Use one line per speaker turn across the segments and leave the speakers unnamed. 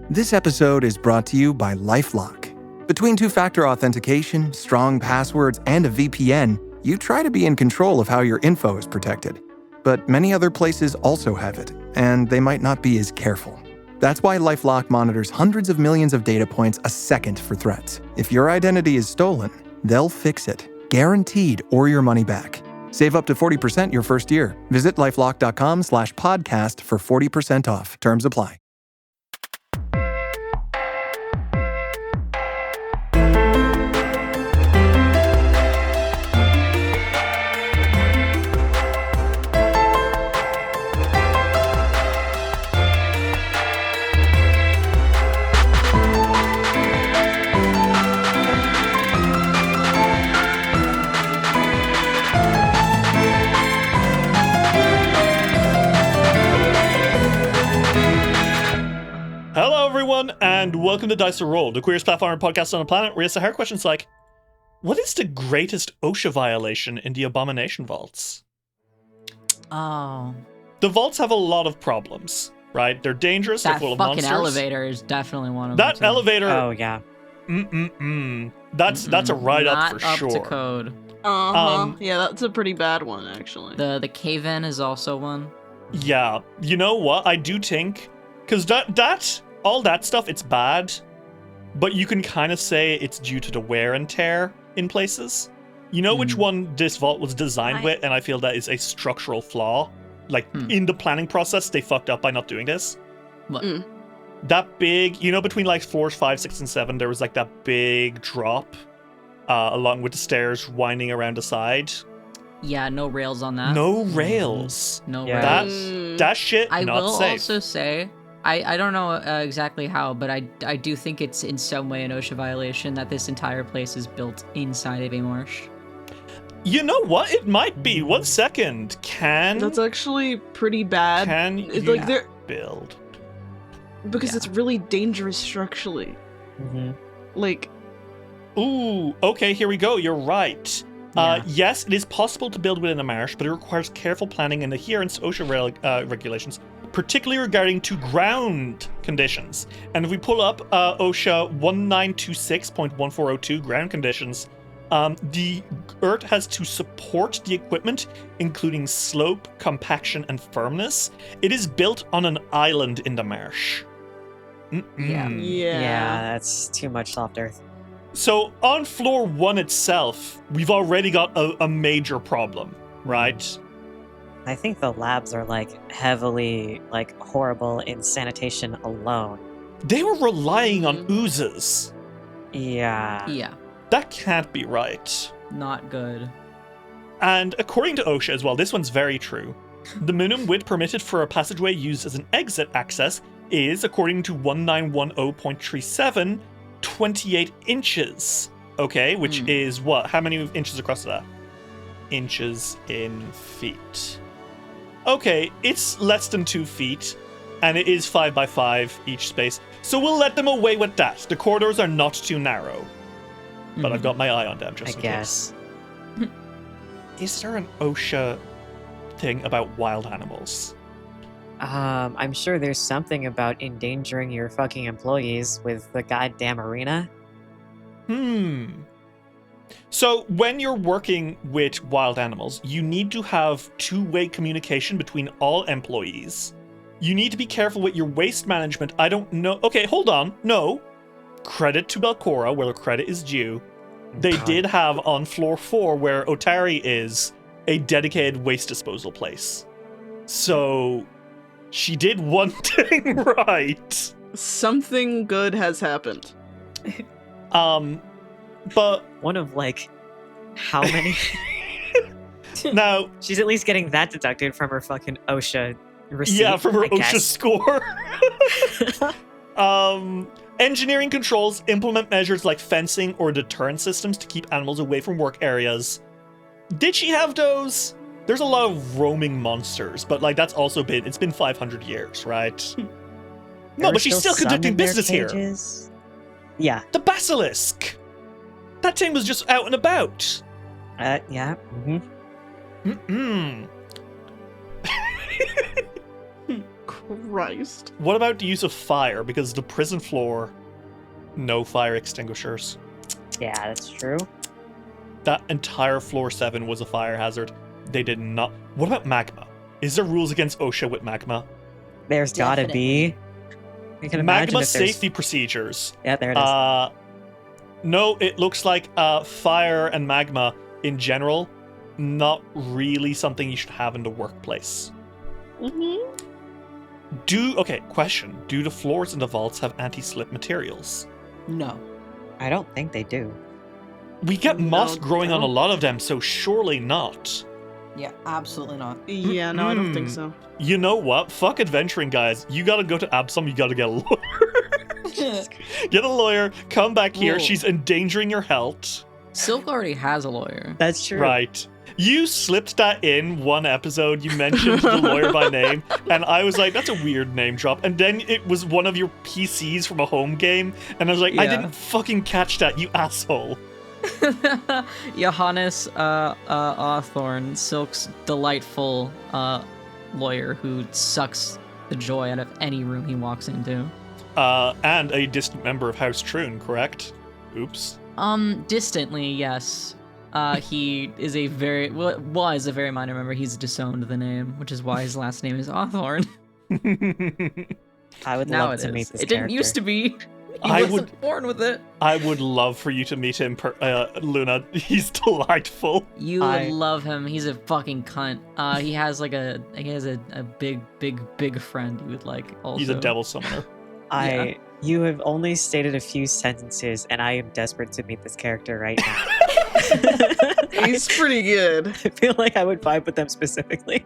This episode is brought to you by LifeLock. Between two-factor authentication, strong passwords, and a VPN, you try to be in control of how your info is protected. But many other places also have it, and they might not be as careful. That's why LifeLock monitors hundreds of millions of data points a second for threats. If your identity is stolen, they'll fix it, guaranteed, or your money back. Save up to 40% your first year. Visit lifelock.com/podcast for 40% off. Terms apply.
Hello everyone, and welcome to Dice to Roll, the Queerest Pathfinder Podcast on the planet, where you ask the hard questions like, what is the greatest OSHA violation in the Abomination vaults?
Oh.
The vaults have a lot of problems, right? They're dangerous, they're full of monsters.
That fucking elevator is definitely one of them.
That elevator...
Oh, yeah.
That's a write-up for
not
sure.
up to code.
Yeah, that's a pretty bad one, actually.
The cave-in is also one.
Yeah, you know what? I do think... Because all that stuff, it's bad, but you can kind of say it's due to the wear and tear in places. You know which one this vault was designed with, and I feel that is a structural flaw. Like, in the planning process, they fucked up by not doing this.
What?
That big, between like floors 5, 6, and 7, there was like that big drop, along with the stairs winding around the side.
Yeah, no rails on that.
No rails.
No
Yeah.
rails.
That shit,
I
not
will
safe.
also say, I don't know exactly how, but I do think it's in some way an OSHA violation that this entire place is built inside of a marsh.
You know what? It might be. 1 second.
That's actually pretty bad.
Can
It's
you
like they're
build?
because it's really dangerous structurally. Like,
Ooh, okay, here we go. You're right.
Yeah.
Yes, it is possible to build within a marsh, but it requires careful planning and adherence to OSHA regulations, particularly regarding to ground conditions. And if we pull up OSHA 1926.1402 ground conditions, the earth has to support the equipment, including slope, compaction, and firmness. It is built on an island in the marsh.
Yeah.
Yeah, that's too much soft earth.
So on floor 1 itself, we've already got a major problem, right?
I think the labs are heavily horrible in sanitation alone.
They were relying on oozes.
Yeah.
Yeah,
That can't be right.
not good.
And according to OSHA as well, this one's very true. The minimum width permitted for a passageway used as an exit access is, according to 1910.37, 28 inches. Okay, which is what? How many inches across that? Inches in feet. Okay, it's less than 2 feet, and it is 5 by 5 each space. So we'll let them away with that. The corridors are not too narrow. But I've got my eye on them just
I
in
guess.
case. Is there an OSHA thing about wild animals?
I'm sure there's something about endangering your fucking employees with the goddamn arena.
So when you're working with wild animals, you need to have two-way communication between all employees. You need to be careful with your waste management. I don't know. Okay, hold on. No. Credit to Belcora, where credit is due. They did have on floor 4, where Otari is, a dedicated waste disposal place. So she did one thing right.
something good has happened.
But
One of how many?
now,
She's at least getting that deducted from her fucking OSHA receipt.
yeah, from her
I
OSHA
guess.
score. Engineering controls implement measures like fencing or deterrent systems to keep animals away from work areas. Did she have those? There's a lot of roaming monsters, but that's also it's been 500 years, right? No, but she's still conducting business here.
Yeah.
The basilisk. That thing was just out and about.
Yeah.
Mm-mm.
Christ.
What about the use of fire? Because the prison floor, no fire extinguishers.
Yeah, that's true.
That entire floor 7 was a fire hazard. They did not. What about magma? Is there rules against OSHA with magma?
There's gotta be. You can imagine
Magma
if there's...
safety procedures.
Yeah, there it is.
No, it looks like fire and magma in general, not really something you should have in the workplace.
Mm-hmm.
Question. Do the floors in the vaults have anti-slip materials?
No.
I don't think they do.
We get moss growing on a
don't.
lot of them, so surely not.
Yeah, absolutely not.
Yeah, no, I don't think so.
You know what? Fuck adventuring, guys. You gotta go to Absom, you gotta get a lawyer. Get a lawyer, come back here.
Whoa.
She's endangering your health.
Silk already has a lawyer.
That's true.
Right. You slipped that in one episode. You mentioned the lawyer by name, and I was like, that's a weird name drop. And then it was one of your PCs from a home game, and I was like, I
Yeah.
didn't fucking catch that, you asshole.
Johannes Awthorne, Silk's delightful lawyer who sucks the joy out of any room he walks into.
And a distant member of House Troon, correct? Oops.
Distantly, yes. He is was a very minor member. He's disowned the name, which is why his last name is Awthorne.
I would
Now
love
it
to
is.
meet this
It didn't used to be. He
I
wasn't born with it.
I would love for you to meet him, Luna. He's delightful.
You would love him. He's a fucking cunt. He has a big friend you would like also.
He's a devil summoner.
You have only stated a few sentences, and I am desperate to meet this character right now.
He's pretty good.
I feel like I would vibe with them specifically.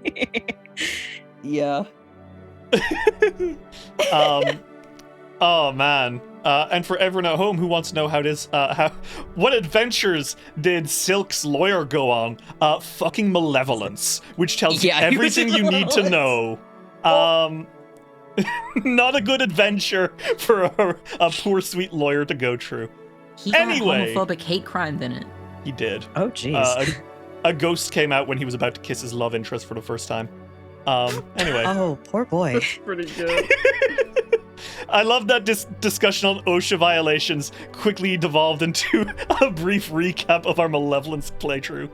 Yeah.
Oh man. And for everyone at home who wants to know what adventures did Silk's lawyer go on? Fucking malevolence, which tells you
Yeah, he was
everything
in
you need to know. Not a good adventure for a poor sweet lawyer to go through.
He got
Anyway.
homophobic hate crime in it.
He did.
Oh, jeez.
A ghost came out when he was about to kiss his love interest for the first time. Anyway.
Oh, poor boy.
That's pretty good.
I love that discussion on OSHA violations quickly devolved into a brief recap of our Malevolence playthrough.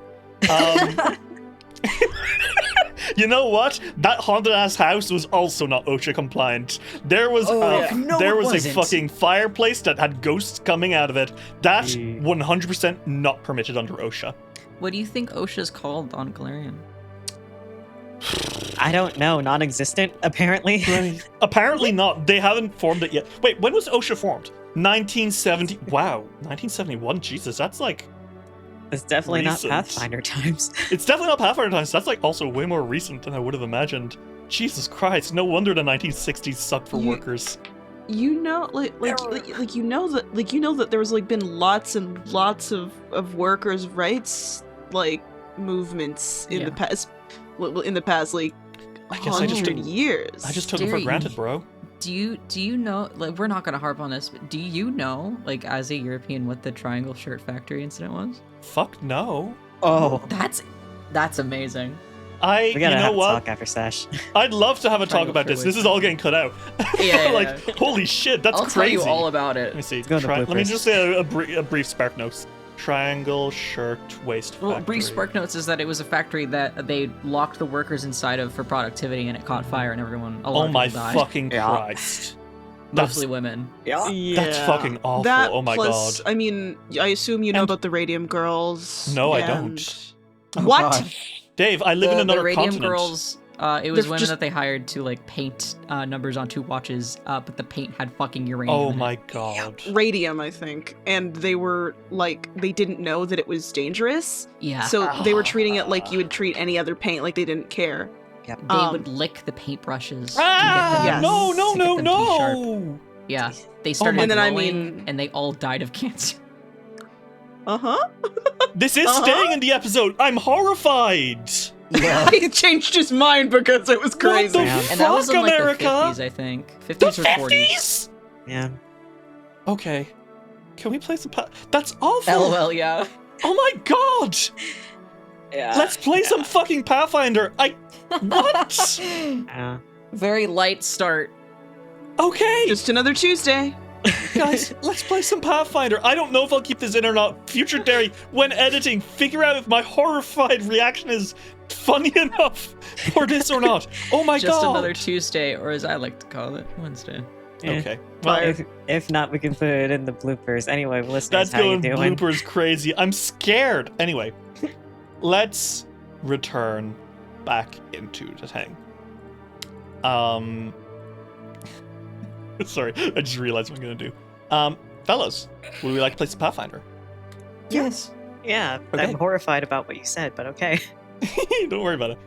You know what? That haunted ass house was also not OSHA compliant. There was a fucking fireplace that had ghosts coming out of it. That 100% not permitted under OSHA.
What do you think OSHA's called on Galarian?
I don't know. Non-existent, apparently.
Apparently not. They haven't formed it yet. Wait, when was OSHA formed? 1970. Wow, 1971. Jesus, that's like.
It's definitely
recent.
not Pathfinder times.
It's definitely not Pathfinder times. That's like also way more recent than I would have imagined. Jesus Christ! No wonder the 1960s sucked for workers.
You know, you know that there was like been lots and lots of workers' rights like movements in the past. In the past, like,
I guess I just
100 years.
I just took it for granted, bro.
Do you know, like, we're not gonna harp on this, but do you know, like, as a European, what the Triangle Shirt Factory incident was?
Fuck no.
Oh.
That's amazing.
We gotta have a
what?
talk after Sesh.
I'd love to have a talk about this. This is all getting cut out.
Yeah,
like, holy shit, that's
I'll
crazy.
tell you all about it.
Let me see.
Go to
Let me
bloopers.
just say a brief spark notes. Triangle Shirt Waste Factory.
Well, brief spark notes is that it was a factory that they locked the workers inside of for productivity, and it caught fire, and a lot
Oh
of
my
people died.
fucking Christ.
Mostly women.
Yeah.
That's fucking awful.
That
oh my
plus,
god.
I mean, I assume you know about the Radium Girls.
No, I
and-
don't.
What?
God.
Dave, I live in another
the Radium
continent.
Girls, it was
They're
women
just-
that they hired to like paint numbers onto watches, but the paint had fucking uranium.
Oh
in
my
it.
god.
Radium, I think, and they were like they didn't know that it was dangerous,
Yeah.
so they were treating it like you would treat any other paint, like they didn't care.
They
Um,
would lick the paintbrushes.
Ah,
Yes.
no, no,
to get
no,
them to be sharp.
no.
Yeah, they started
And then, I
glowing,
mean-
and they all died of cancer.
This is staying in the episode. I'm horrified.
Yeah.
He changed his mind because it was crazy.
What the
And that was
fuck,
in like
America?
the 50s, I think. 50s
The
or 40s.
50s?
Yeah.
Okay. Can we play some That's awful.
LOL, yeah.
Oh my god.
Yeah.
Let's play some fucking Pathfinder. What?
Yeah.
Very light start.
Okay,
Just another Tuesday.
guys, let's play some Pathfinder. I don't know if I'll keep this in or not. Future Derry, when editing, figure out if my horrified reaction is funny enough for this or not. Oh my god.
Just another Tuesday, or as I like to call it, Wednesday.
Okay.
Well,
Well,
if not, we can put it in the bloopers. Anyway, listeners,
that's
how you
going
doing?
bloopers crazy. I'm scared. Anyway, let's return back into the thing. Sorry, I just realized what I'm gonna do. Fellas, would we like to play some Pathfinder?
Yes. Yeah,
Okay.
I'm horrified about what you said, but okay.
Don't worry about it.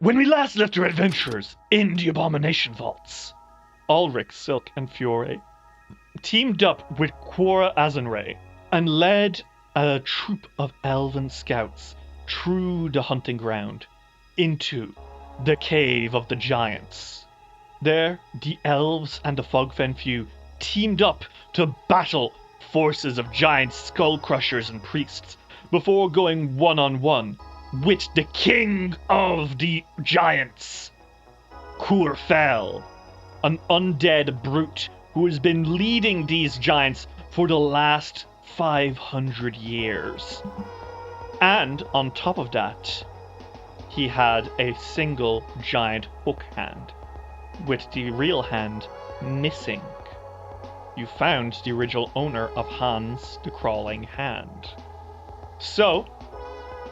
When we last left our adventurers in the Abomination Vaults, Ulrich, Silk, and Fiore teamed up with Quora Azanray and led a troop of elven scouts through the hunting ground into the Cave of the Giants. There, the elves and the Fogfen few teamed up to battle forces of giant skull crushers and priests before going one-on-one with the king of the giants, Kurfel, an undead brute who has been leading these giants for the last 500 years. And on top of that, he had a single giant hook hand, with the real hand missing. You found the original owner of Hans the Crawling Hand. So,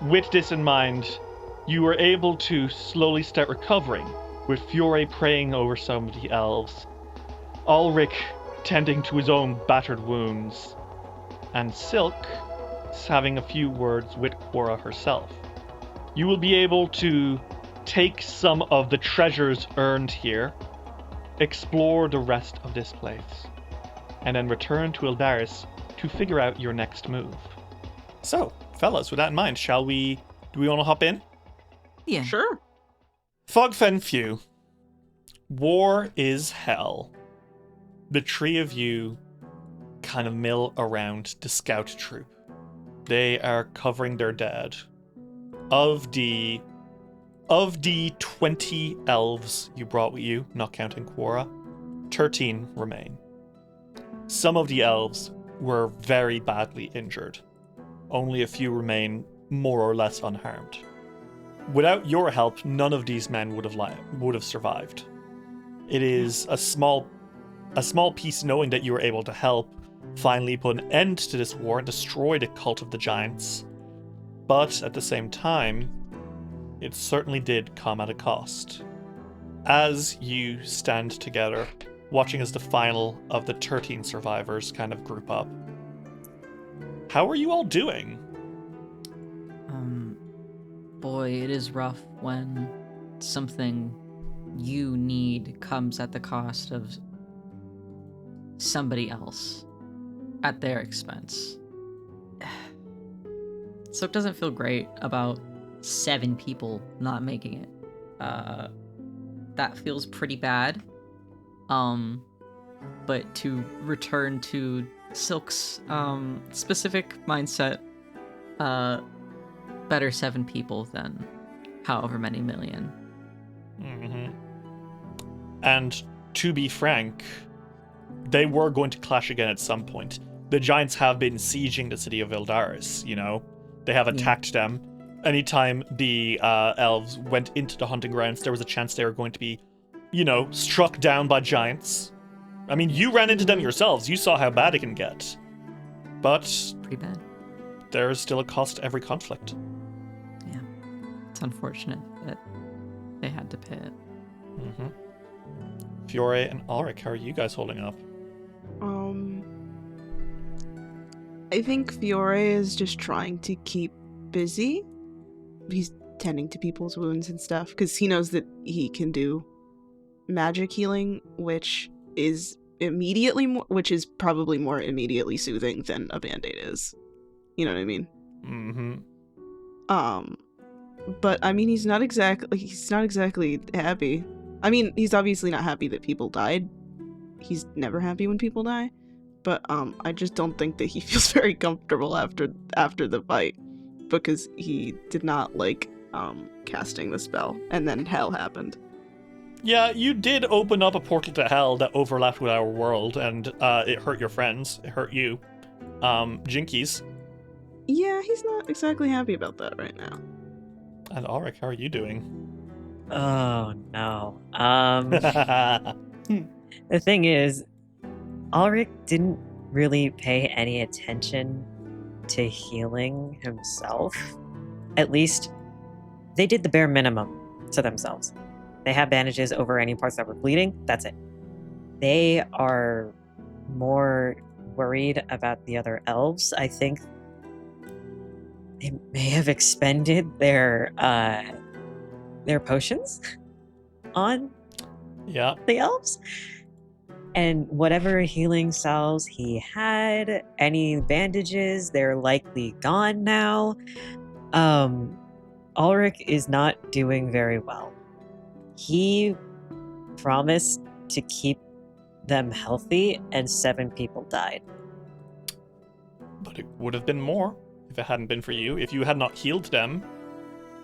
with this in mind, you were able to slowly start recovering, with Fiore praying over some of the elves, Ulrich tending to his own battered wounds, and Silk having a few words with Quora herself. You will be able to take some of the treasures earned here, explore the rest of this place, and then return to Yldaris to figure out your next move. So, fellas, with that in mind, do we want to hop in?
Yeah.
Sure.
Fogfen Few. War is hell. The three of you kind of mill around the scout troop. They are covering their dead. Of the 20 elves you brought with you, not counting Quora, 13 remain. Some of the elves were very badly injured. Only a few remain more or less unharmed. Without your help, none of these men would have survived. It is a small piece knowing that you were able to help finally put an end to this war and destroy the cult of the giants. But at the same time, it certainly did come at a cost. As you stand together, watching as the final of the 13 survivors kind of group up, how are you all doing?
Boy, it is rough when something you need comes at the cost of somebody else at their expense. So it doesn't feel great about 7 people not making it. That feels pretty bad. But to return to Silk's specific mindset, better 7 people than however many million.
Mm-hmm. And to be frank, they were going to clash again at some point. The giants have been sieging the city of Yldaris, you know? They have attacked them. Anytime the elves went into the hunting grounds, there was a chance they were going to be, struck down by giants. I mean, you ran into them yourselves. You saw how bad it can get. But
Pretty bad.
there's still a cost to every conflict.
Yeah. It's unfortunate that they had to pay it.
Mm-hmm. Fiore and Ulrich, how are you guys holding up?
I think Fiore is just trying to keep busy. He's tending to people's wounds and stuff because he knows that he can do magic healing, which is probably more immediately soothing than a band-aid is. You know what I mean?
Mm-hmm.
But I mean, he's not exactly happy. I mean, he's obviously not happy that people died. He's never happy when people die. But I just don't think that he feels very comfortable after the fight, because he did not like casting the spell, and then hell happened.
Yeah, you did open up a portal to hell that overlapped with our world, and it hurt your friends. It hurt you. Jinkies.
Yeah, he's not exactly happy about that right now.
And Auric, how are you doing?
Oh no. The thing is, Ulrich didn't really pay any attention to healing himself. At least, they did the bare minimum to themselves. They have bandages over any parts that were bleeding. That's it. They are more worried about the other elves. I think they may have expended their potions on
Yeah.
the elves. And whatever healing salves he had, any bandages, they're likely gone now. Ulrich is not doing very well. He promised to keep them healthy, and 7 people died.
But it would have been more if it hadn't been for you. If you had not healed them,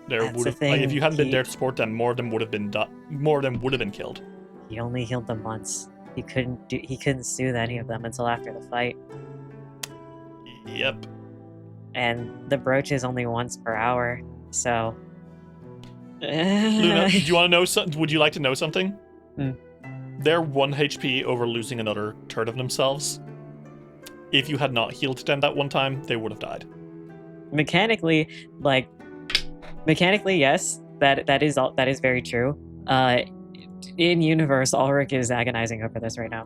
That's the
if
thing,
you hadn't been
he-
there to support them, more of them would have been killed.
He only healed them once. He couldn't soothe any of them until after the fight.
Yep.
And the brooch is only once per hour, so
Luna, do you want to know something? Would you like to know something?
Mm.
They're 1 HP over losing another third of themselves. If you had not healed them that one time, they would have died.
mechanically, yes, that is very true. In universe, Ulrich is agonizing over this right now.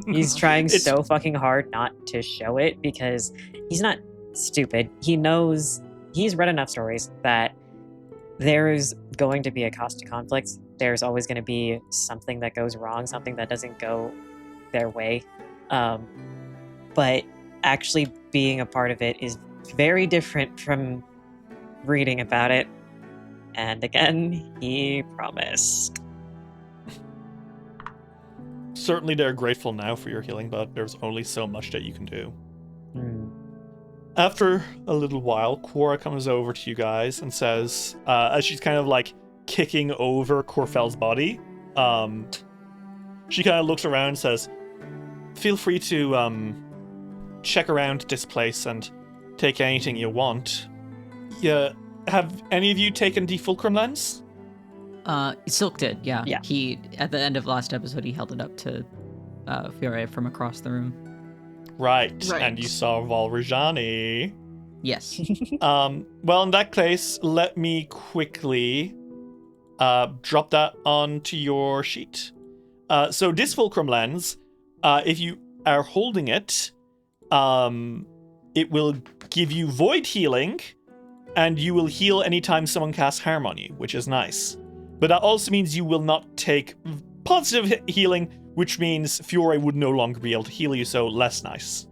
He's trying so fucking hard not to show it because he's not stupid. He knows, he's read enough stories that there's going to be a cost to conflict. There's always going to be something that goes wrong, something that doesn't go their way. But actually being a part of it is very different from reading about it. And again, he promised.
Certainly they're grateful now for your healing, but there's only so much that you can do.
Hmm.
After a little while, Quora comes over to you guys and says, as she's kind of like kicking over Corfel's body, she kind of looks around and says, feel free to check around this place and take anything you want. Yeah, have any of you taken the fulcrum lens?
Silk did, yeah.
Yeah.
He, at the end of last episode, he held it up to Fiore from across the room.
Right.
Right.
And you saw Valrajani.
Yes.
Well, in that case, let me quickly drop that onto your sheet. So this fulcrum lens, if you are holding it, it will give you void healing, and you will heal anytime someone casts harm on you, which is nice. But that also means you will not take positive healing, which means Fiore would no longer be able to heal you, so less nice.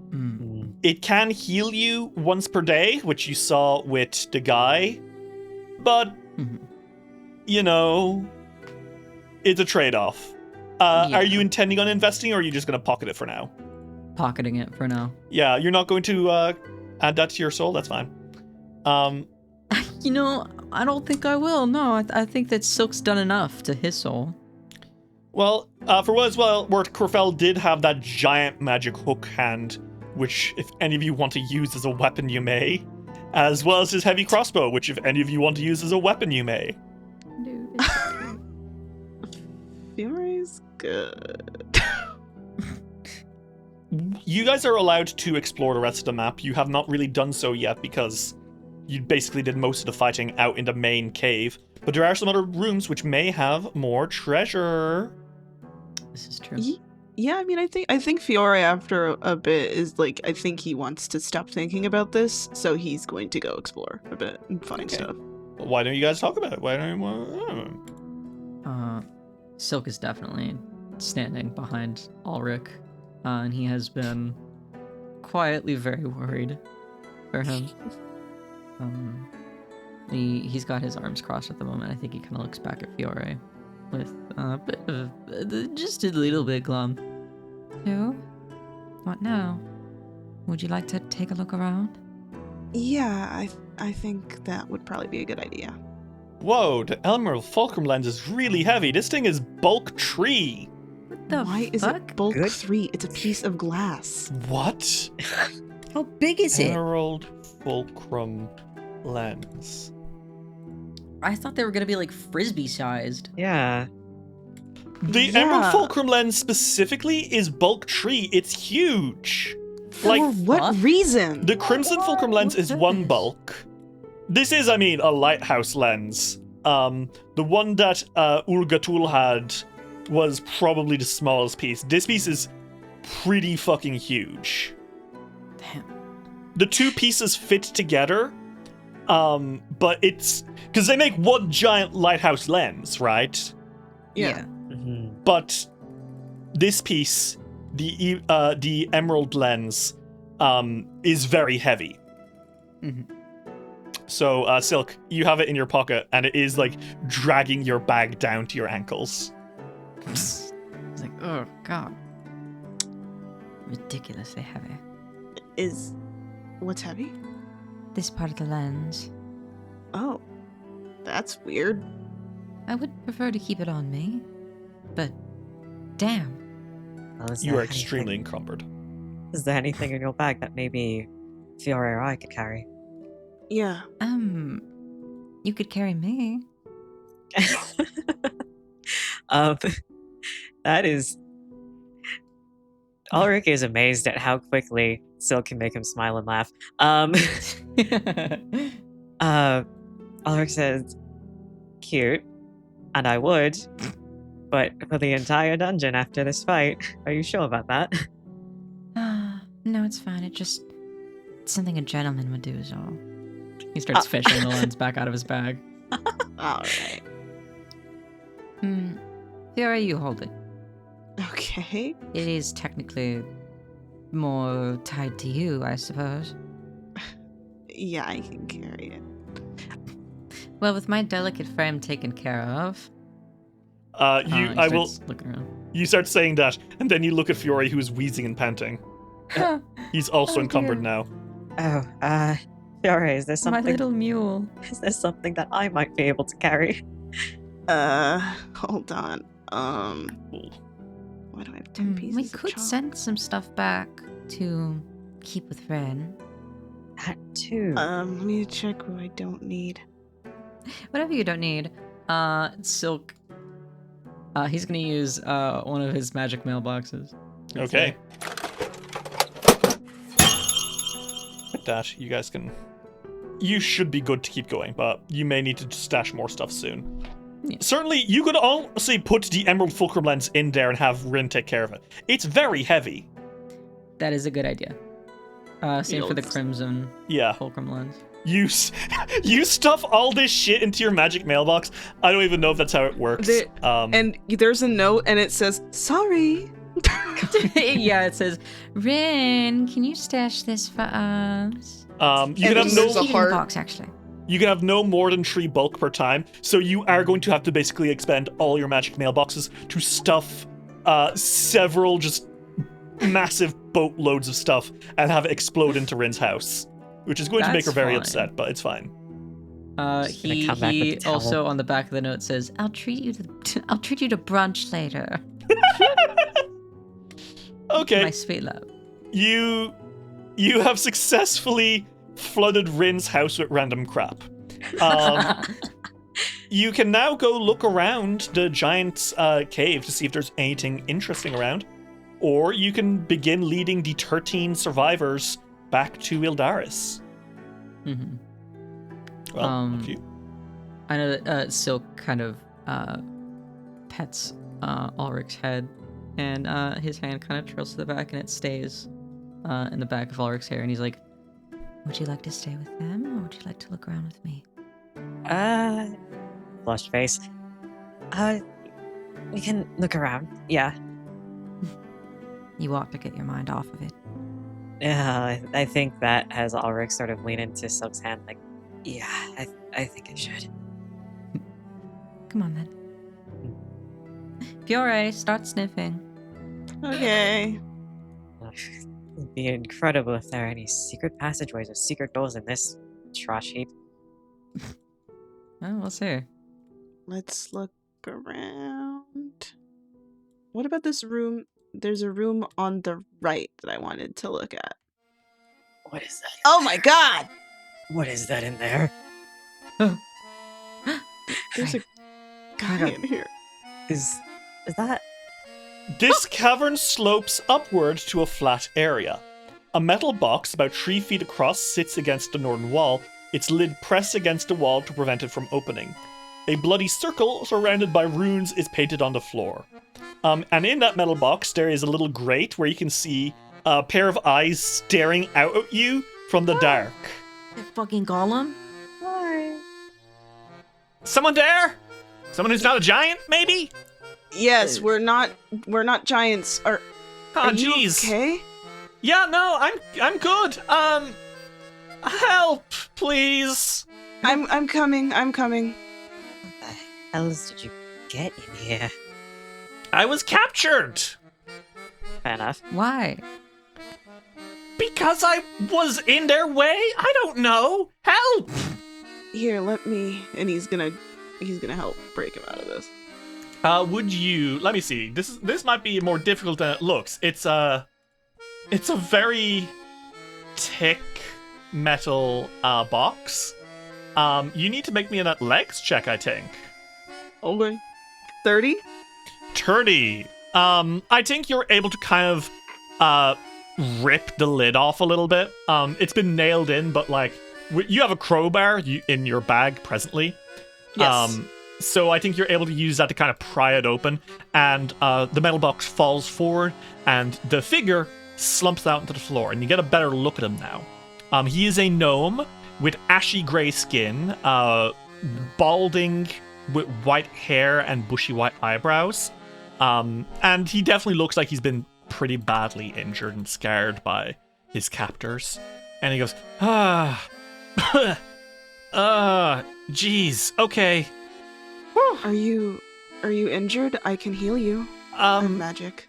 Mm.
It can heal you once per day, which you saw with the guy, but, you know, it's a trade-off.
Yeah.
Are you intending on investing, or are you just going to pocket it for now?
Pocketing it for now.
Yeah, you're not going to add that to your soul? That's fine.
You know, I don't think I will. No, I think that Silk's done enough to his soul.
Well, for what as well, where Corfel did have that giant magic hook hand, which if any of you want to use as a weapon, you may, as well as his heavy crossbow, which if any of you want to use as a weapon, you may.
Dude, it's okay.
Fiore's good.
You guys are allowed to explore the rest of the map. You have not really done so yet because you basically did most of the fighting out in the main cave. But there are some other rooms which may have more treasure.
This is true.
Yeah, I mean, I think Fiore after a bit is like, I think he wants to stop thinking about this, so he's going to go explore a bit and find
Okay.
stuff.
Why don't you guys talk about it? Why don't you?
Silk is definitely standing behind Ulrich, and he has been quietly very worried for him. He's got his arms crossed at the moment. I think he kind of looks back at Fiore with a bit of just a little bit glum. So, what now? Would you like to take a look around?
Yeah, I think that would probably be a good idea.
Whoa, the Emerald Fulcrum lens is really heavy. This thing is bulk tree.
What the
Why is
fuck?
it bulk
Good.
3? It's a piece of glass.
What?
How big is it?
Emerald Fulcrum lens.
I thought they were gonna be like frisbee sized.
Yeah.
The
Yeah.
Emerald Fulcrum lens specifically is bulk tree. It's huge.
For
Like,
what
fuck?
reason?
the Crimson Fulcrum lens is one bulk. This is, I mean, a lighthouse lens. The one that Urgatul had was probably the smallest piece. This piece is pretty fucking huge.
Damn.
The two pieces fit together, but it's because they make one giant lighthouse lens, right?
Yeah.
Mhm.
But this piece, the emerald lens, is very heavy.
Mhm.
So, Silk, you have it in your pocket, and it is like dragging your bag down to your ankles.
It's like, oh god. Ridiculously heavy.
Is what's heavy?
This part of the lens.
Oh, that's weird.
I would prefer to keep it on me. But damn.
Well, is
You
there
are extremely
anything-
encumbered.
Is there anything in your bag that maybe Fiore or I could carry?
Yeah.
You could carry me.
um, that is. Ulrich is amazed at how quickly Silk can make him smile and laugh. Ulrich says, "Cute, and I would, but for the entire dungeon after this fight, are you sure about that?"
No, it's fine. It's something a gentleman would do is all. He starts fishing the lens back out of his bag.
All right.
Fiora, you hold it.
Okay.
It is technically more tied to you, I suppose.
Yeah, I can carry it.
Well, with my delicate frame taken care of.
You
Looking around.
You start saying that, and then you look at Fiore, who is wheezing and panting. He's also
Oh,
encumbered
dear.
now.
Oh, Fiore, is there
My
something?
little mule.
Is there something that I might be able to carry?
Hold on. Why do I have 10 pieces
We
of
could
chalk?
send some stuff back to keep with Ren.
That too.
Let me check what I don't need.
Whatever you don't need. Silk. He's gonna use one of his magic mailboxes.
Okay. With that, you guys can... You should be good to keep going, but you may need to stash more stuff soon.
Yeah.
Certainly, you could honestly put the Emerald Fulcrum lens in there and have Rin take care of it. It's very heavy.
That is a good idea. Same for the
Fields.
Crimson
Yeah.
Fulcrum lens.
You stuff all this shit into your magic mailbox. I don't even know if that's how it works.
And there's a note, and it says, "Sorry."
Yeah, it says, Rin, can you stash this for us?
You
And
can have
there's
no...
a
Keep it in the
heart.
box, actually.
You can have no more than 3 bulk per time, so you are going to have to basically expend all your magic mailboxes to stuff several just massive boatloads of stuff and have it explode into Rin's house, which is going to make her
That's
very
fine.
upset, but it's fine.
Just gonna come back with
He
a towel.
also on the back of the note says, I'll treat you to brunch later.
Okay,
My sweet love.
you have successfully flooded Rin's house with random crap. You can now go look around the giant's cave to see if there's anything interesting around, or you can begin leading the 13 survivors back to Yldaris.
Mhm.
Well, up to you.
I know that Silk kind of pets Ulrich's head, and his hand kind of trails to the back, and it stays in the back of Ulrich's hair, and he's like, would you like to stay with them, or would you like to look around with me?
Flushed face. We can look around. Yeah.
You ought to get your mind off of it.
Yeah, I think that has Ulrich sort of lean into Silk's hand, like, yeah, I think I should.
Come on, then. Fiore, start sniffing.
Okay.
It'd be incredible if there are any secret passageways or secret doors in this trash heap.
Oh, we'll see.
Let's look around. What about this room? There's a room on the right that I wanted to look at.
What is that?
Oh my god!
What is that in there?
There's a guy in here.
Is that?
This cavern slopes upward to a flat area. A metal box about 3 feet across sits against the northern wall, its lid pressed against the wall to prevent it from opening. A bloody circle surrounded by runes is painted on the floor. And in that metal box, there is a little grate where you can see a pair of eyes staring out at you from the dark.
That fucking golem?
Why?
Someone there? Someone who's not a giant, maybe?
Yes, we're not giants. Are you
Jeez.
okay?
Yeah, no, I'm good. Help, please.
I'm coming.
What the hells did you get in here?
I was captured
Fair enough.
Why?
because I was in their way. I don't know. Help.
Here, let me. And he's gonna help break him out of this.
Would you? Let me see. This might be more difficult than it looks. It's a very thick metal box. You need to make me an athletics check, I think.
Okay. 30?
30. I think you're able to kind of rip the lid off a little bit. It's been nailed in, but like you have a crowbar in your bag presently.
Yes.
So I think you're able to use that to kind of pry it open, and the metal box falls forward, and the figure slumps out into the floor, and you get a better look at him now. He is a gnome with ashy gray skin, balding with white hair and bushy white eyebrows. And he definitely looks like he's been pretty badly injured and scarred by his captors. And he goes, geez, okay.
Are you injured? I can heal you. I'm magic.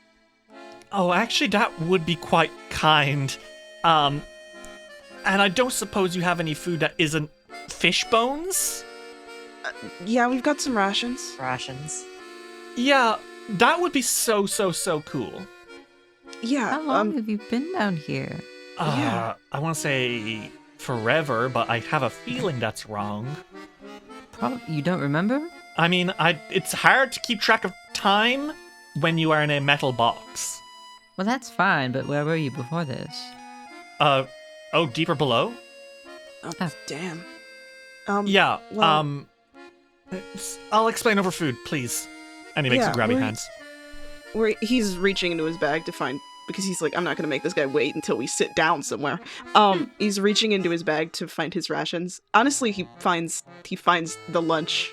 Oh, actually, that would be quite kind. And I don't suppose you have any food that isn't fish bones?
Yeah, we've got some rations.
Rations.
Yeah, that would be so cool.
Yeah.
How long have you been down here?
Yeah.
I want to say forever, but I have a feeling that's wrong.
You don't remember?
I mean, it's hard to keep track of time when you are in a metal box.
Well, that's fine, but where were you before this?
Deeper below?
Oh, damn.
Yeah,
well-
I'll explain over food, please. And he makes
Yeah,
some grabby hands.
He's reaching into his bag to find, because he's like, I'm not gonna make this guy wait until we sit down somewhere. He's reaching into his bag to find his rations. Honestly, he finds the lunch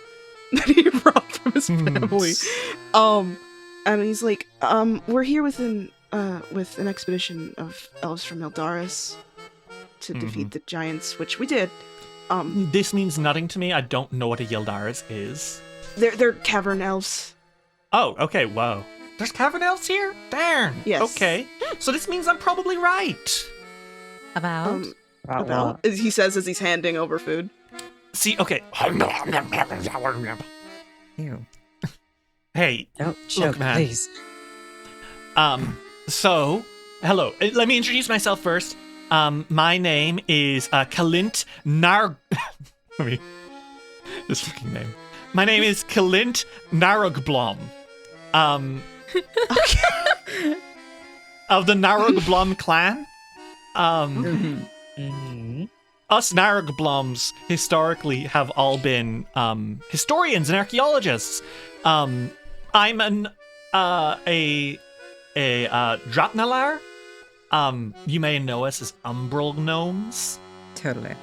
that he brought from his family. And he's like, we're here with an expedition of elves from Yldaris to defeat the giants, which we did.
This means nothing to me. I don't know what a Yldaris is.
They're cavern elves.
Oh, okay, whoa. There's cavern elves here? Darn.
Yes.
Okay. So this means I'm probably right.
About?
About, he says as he's handing over food.
See, okay.
Ew.
Hey,
Don't choke,
man.
please.
So, hello. Let me introduce myself first. My name is Kalint this fucking name. My name is Kalint Narugblom. Of the Narugblom clan. Us Narugblums historically have all been historians and archaeologists. I'm a Dratnalar. You may know us as umbral gnomes.
Totally.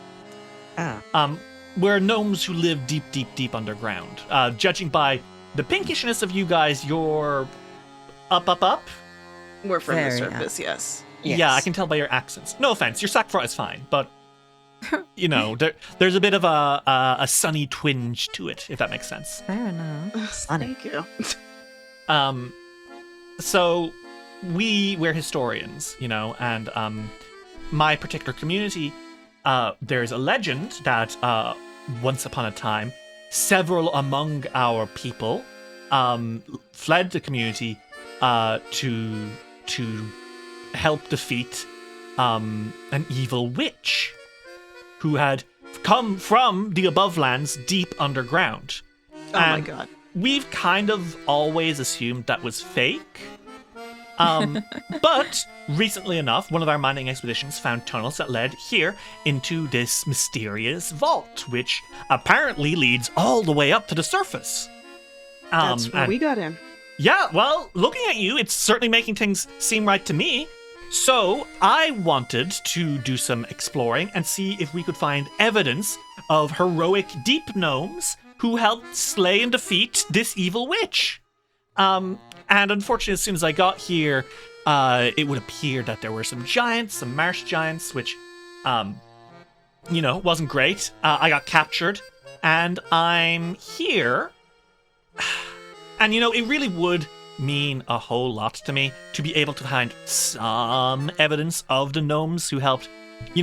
We're gnomes who live deep underground. Judging by the pinkishness of you guys, you're up.
We're from the
Very
surface, yes.
Yeah, I can tell by your accents. No offense, your sackfrost is fine, but you know, there's a bit of a sunny twinge to it, if that makes sense.
Fair enough.
Thank you.
So we're historians, you know, and my particular community there's a legend that once upon a time, several among our people fled the community to help defeat an evil witch who had come from the above lands deep underground.
Oh my god.
We've kind of always assumed that was fake. But recently enough, one of our mining expeditions found tunnels that led here into this mysterious vault, which apparently leads all the way up to the surface.
That's where we got in.
Yeah, well, looking at you, it's certainly making things seem right to me. So I wanted to do some exploring and see if we could find evidence of heroic deep gnomes who helped slay and defeat this evil witch. And unfortunately, as soon as I got here, it would appear that there were some giants, some marsh giants, which, wasn't great. I got captured, and I'm here. And, it really would mean a whole lot to me to be able to find some evidence of the gnomes who helped. We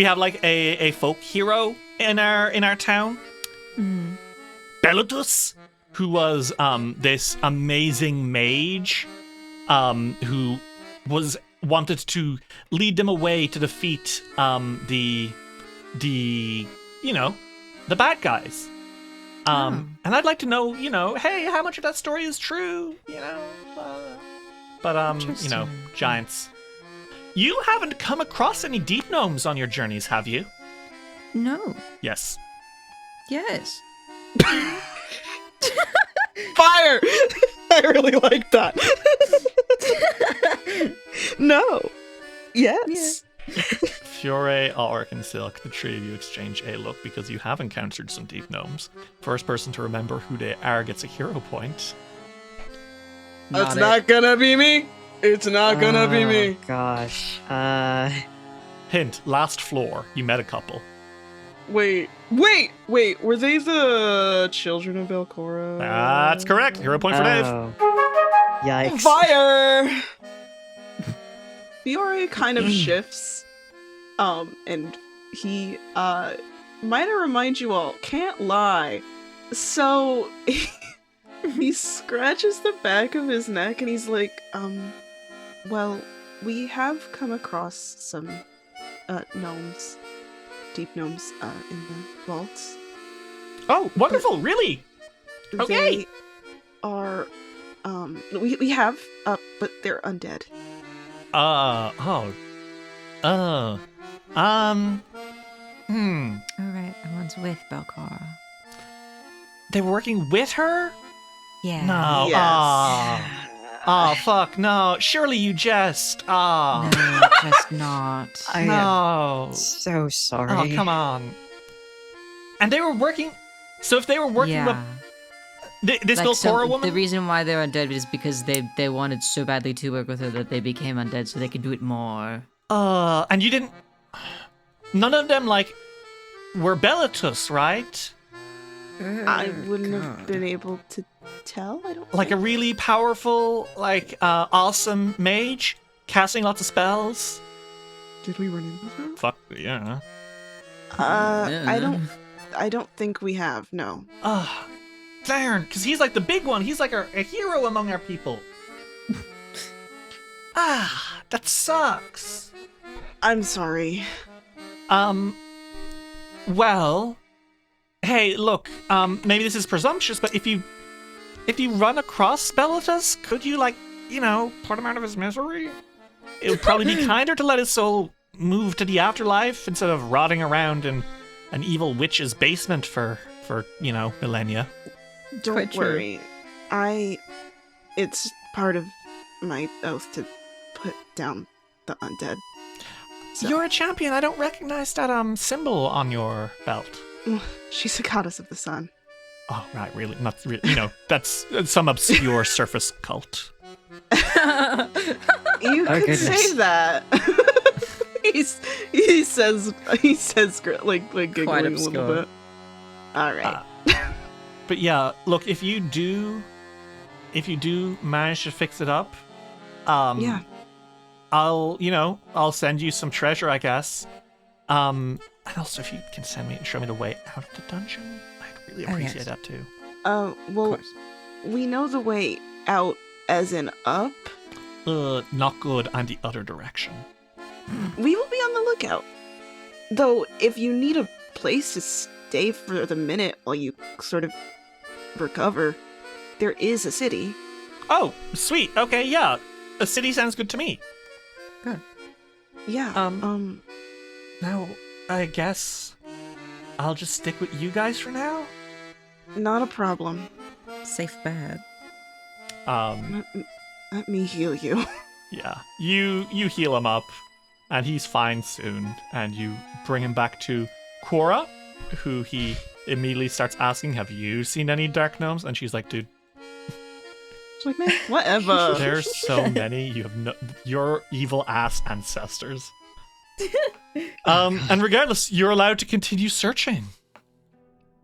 have like a folk hero in our town. Bellatus, who was this amazing mage who wanted to lead them away to defeat the bad guys. And I'd like to know, hey, how much of that story is true, giants. You haven't come across any deep gnomes on your journeys, have you?
No.
Yes.
Yes.
Fire! I really like that. No. Yes.
Fiore, Ulrich, and Silk, the three of you exchange a look because you have encountered some deep gnomes. First person to remember who they are gets a hero point.
It's not gonna be me. It's not gonna be me.
Gosh.
Hint, last floor, you met a couple.
Wait. Were they the children of Belcora?
That's correct. Hero point for Dave.
Yikes.
Fire! Fiore kind of shifts. And he, might I remind you all, can't lie. So, he scratches the back of his neck and he's like, well, we have come across some, gnomes. Deep gnomes, in the vaults.
Oh, wonderful, really? Okay.
They are, we have, but they're undead.
Alright, everyone's with Belcora.
They were working with her?
Yeah.
No.
Yes.
Oh, fuck, no. Surely you jest.
No, just not.
No.
So sorry.
Oh, come on. And they were working... So if they were working with... This Belcora woman?
The reason why they're undead is because they wanted so badly to work with her that they became undead so they could do it more.
And you didn't... None of them, were Bellatus, right?
I wouldn't have been able to tell, I don't
Like
think.
a really powerful, awesome mage? Casting lots of spells?
Did we run into her?
Fuck, yeah.
I don't think we have, no.
Darn, because he's like the big one. He's like a hero among our people. That sucks.
I'm sorry.
Well, hey, look, maybe this is presumptuous, but if you run across Bellatus, could you, put him out of his misery? It would probably be kinder to let his soul move to the afterlife instead of rotting around in an evil witch's basement for millennia.
Don't worry. It's part of my oath to put down the undead. So.
You're a champion. I don't recognize that symbol on your belt.
She's a goddess of the sun.
Oh, right, really? Not really. That's some obscure surface cult.
You could say that. he says giggling
Quite
a
obscure.
little bit. All right.
But yeah, look, if you do manage to fix it up,
yeah,
I'll send you some treasure, I guess. And also, if you can show me the way out of the dungeon, I'd really appreciate that too.
Well,
Of course.
we know the way out as in up.
Not good, and the other direction.
We will be on the lookout. Though, if you need a place to stay for the minute while you sort of recover, there is a city.
Oh, sweet. Okay, yeah. A city sounds good to me.
Good.
Yeah.
Now, I guess I'll just stick with you guys for now.
Not a problem.
Safe bad.
Let me heal you.
Yeah. You heal him up, and he's fine soon. And you bring him back to Quora, who he immediately starts asking, "Have you seen any dark gnomes?" And she's like, "Dude,
She's like, man, whatever.
there's so many. You have your evil ass ancestors." And regardless, you're allowed to continue searching.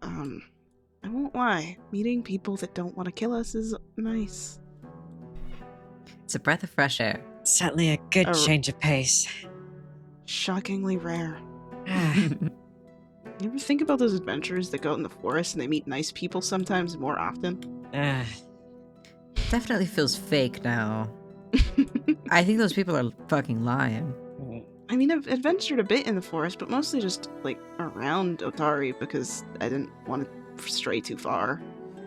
I won't lie. Meeting people that don't want to kill us is nice.
It's a breath of fresh air.
Certainly a good
Oh.
change of pace.
Shockingly rare.
Ah,
You ever think about those adventurers that go out in the forest and they meet nice people sometimes more often?
ah.
Definitely feels fake now. I think those people are fucking lying.
I mean, I've adventured a bit in the forest, but mostly just, like, around Otari because I didn't want to stray too far.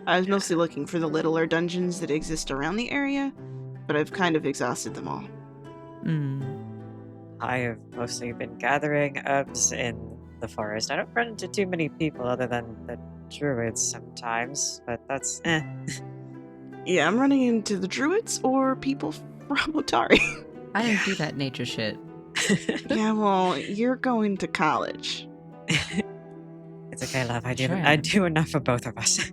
I was mostly looking for the littler dungeons that exist around the area, but I've kind of exhausted them all.
I have mostly been gathering herbs in the forest. I don't run into too many people other than the druids sometimes, but that's
Yeah, I'm running into the druids or people from Otari.
I don't do that nature shit.
Yeah, well, you're going to college.
It's okay, love. I
Trying.
do enough for both of us.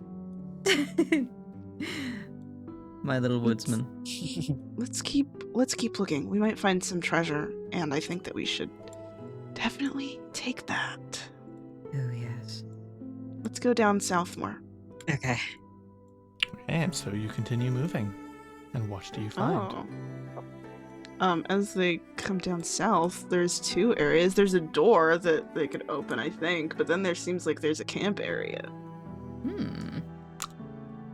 My little woodsman.
Let's keep looking. We might find some treasure, and I think that we should definitely take that.
Oh, yes.
Let's go down south more.
Okay.
And so you continue moving. And what do you find?
Oh. As they come down south, there's two areas. There's a door that they could open, I think, but then there seems like there's a camp area.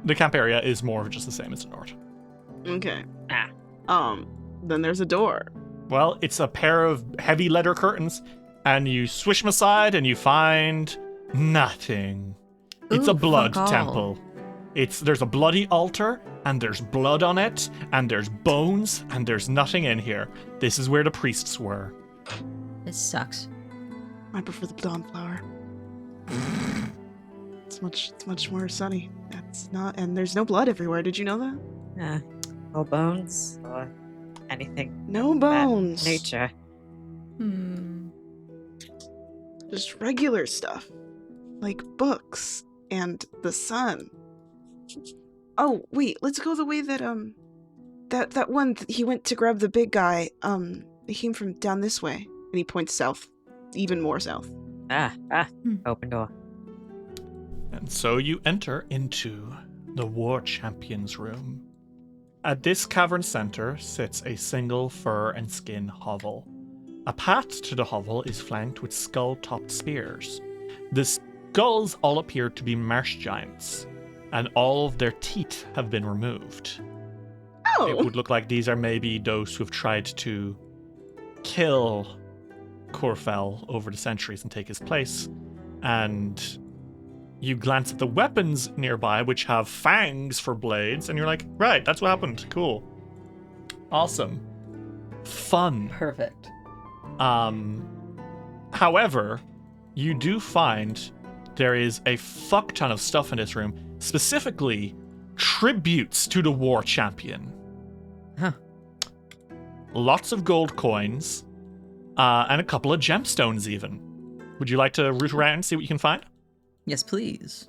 The camp area is more of just the same as the north.
Okay. Then there's a door.
Well, it's a pair of heavy leather curtains, and you swish them aside, and you find nothing. It's
Ooh,
a blood
fuck all.
temple. There's a bloody altar, and there's blood on it, and there's bones, and there's nothing in here. This is where the priests were.
This sucks.
I prefer the dawn flower. It's much more sunny. That's not, and there's no blood everywhere. Did you know that?
No bones or anything.
No
of that
bones.
nature.
Just regular stuff, like books and the sun. Oh wait, let's go the way that that one he went to grab the big guy. He came from down this way, and he points south, even more south.
Open door.
And so you enter into the War Champion's room. At this cavern center sits a single fur and skin hovel. A path to the hovel is flanked with skull-topped spears. The skulls all appear to be marsh giants, and all of their teeth have been removed.
Oh,
It would look like these are maybe those who have tried to kill Corfell over the centuries and take his place. And you glance at the weapons nearby, which have fangs for blades, and you're like, right, that's what happened. Cool. Awesome. Fun.
Perfect.
However, you do find there is a fuck ton of stuff in this room, specifically tributes to the War Champion.
Huh.
Lots of gold coins, and a couple of gemstones even. Would you like to root around and see what you can find?
Yes, please.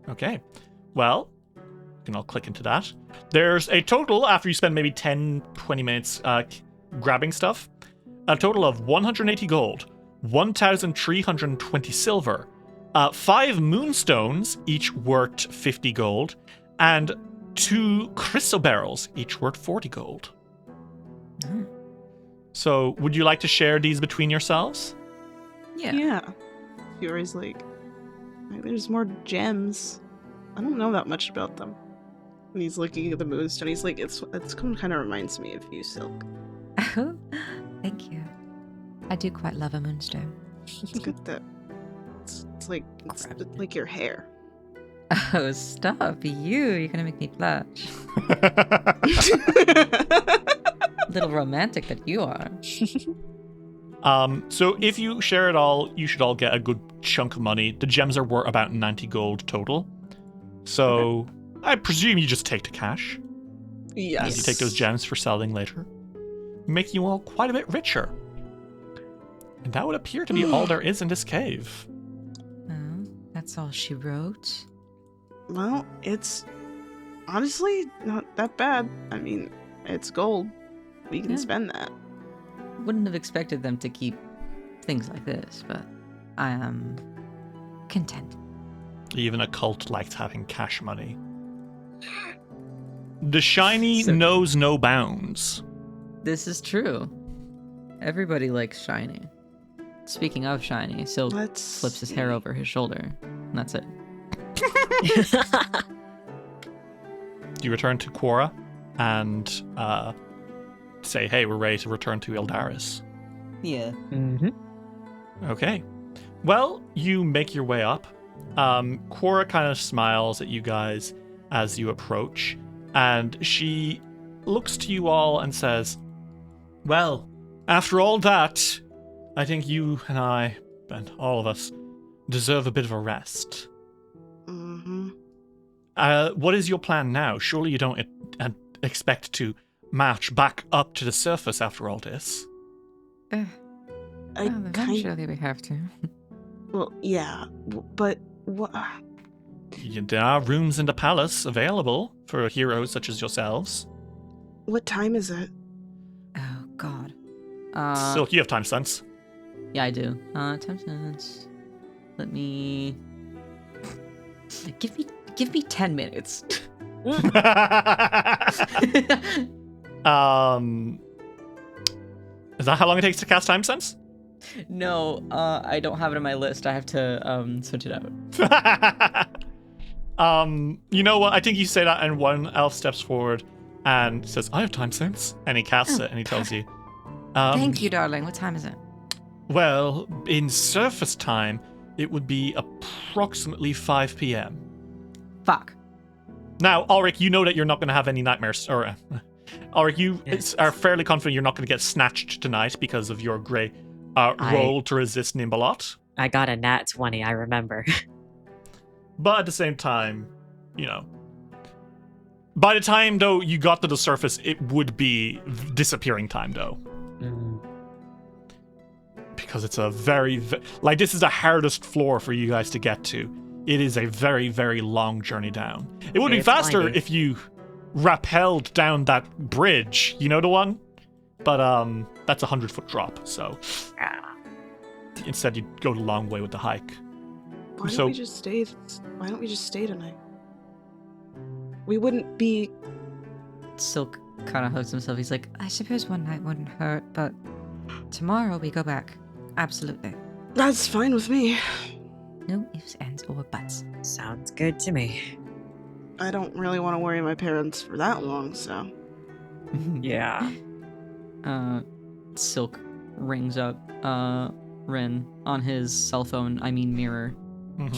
Okay. Well, you can all click into that. There's a total, after you spend maybe 10, 20 minutes grabbing stuff, a total of 180 gold, 1,320 silver, 5 moonstones, each worth 50 gold, and 2 crystal barrels, each worth 40 gold.
Oh.
So, would you like to share these between yourselves?
Yeah. Fury's like, there's more gems. I don't know that much about them. And he's looking at the moonstone. He's like, it's kind of reminds me of you, Silk.
Oh, thank you. I do quite love a moonstone.
It's good that it's like your hair.
Oh, stop. You're gonna make me blush. Little romantic that you are.
So if you share it all, you should all get a good chunk of money. The gems are worth about 90 gold total. So I presume you just take the cash.
Yes.
You take those gems for selling later. Make you all quite a bit richer. And that would appear to be all there is in this cave.
Oh, that's all she wrote.
Well, it's honestly not that bad. I mean, it's gold. We can spend that.
Wouldn't have expected them to keep things like this, but I am
Content.
Even a cult likes having cash money. The shiny knows no bounds.
This is true. Everybody likes shiny. Speaking of shiny, Silk flips his hair over his shoulder, and that's it.
You return to Quora and say, hey, we're ready to return to Yldaris.
Yeah.
Mm-hmm.
Okay. Well, you make your way up. Quora kind of smiles at you guys as you approach, and she looks to you all and says, well, after all that, I think you and I, and all of us, deserve a bit of a rest.
Mm-hmm.
What is your plan now? Surely you don't expect to march back up to the surface after all this?
Eventually we have to.
Well, yeah, but what?
There are rooms in the palace available for heroes such as yourselves.
What time is it?
Oh, God.
Silk, you have time sense.
Yeah, I do. 10 minutes. Let me... Give me 10 minutes.
Is that how long it takes to cast time sense?
No, I don't have it on my list. I have to switch it out.
You know what? I think you say that, and one elf steps forward and says, I have time sense. And he casts it, and he tells you.
Thank you, darling. What time is it?
Well, in surface time, it would be approximately 5 p.m.
Fuck.
Now, Ulrich, you know that you're not going to have any nightmares. Or, Ulrich, you are fairly confident you're not going to get snatched tonight because of your great roll to resist Nimbalot.
I got a nat 20, I remember.
But at the same time, you know, by the time, though, you got to the surface, it would be disappearing time, though.
Mm.
Because it's a like, this is the hardest floor for you guys to get to. It is a very, very long journey down. It would be faster
windy.
if you rappelled down that bridge, you know the one? But that's a 100-foot drop, so instead you'd go the long way with the hike.
Why don't we just stay tonight? We wouldn't be...
Silk kind of hugs himself. He's like,
I suppose one night wouldn't hurt, but tomorrow we go back. Absolutely.
That's fine with me.
No ifs, ands, or buts.
Sounds good to me.
I don't really want to worry my parents for that long, so...
Yeah.
Silk rings up Rin on his cell phone, mirror. And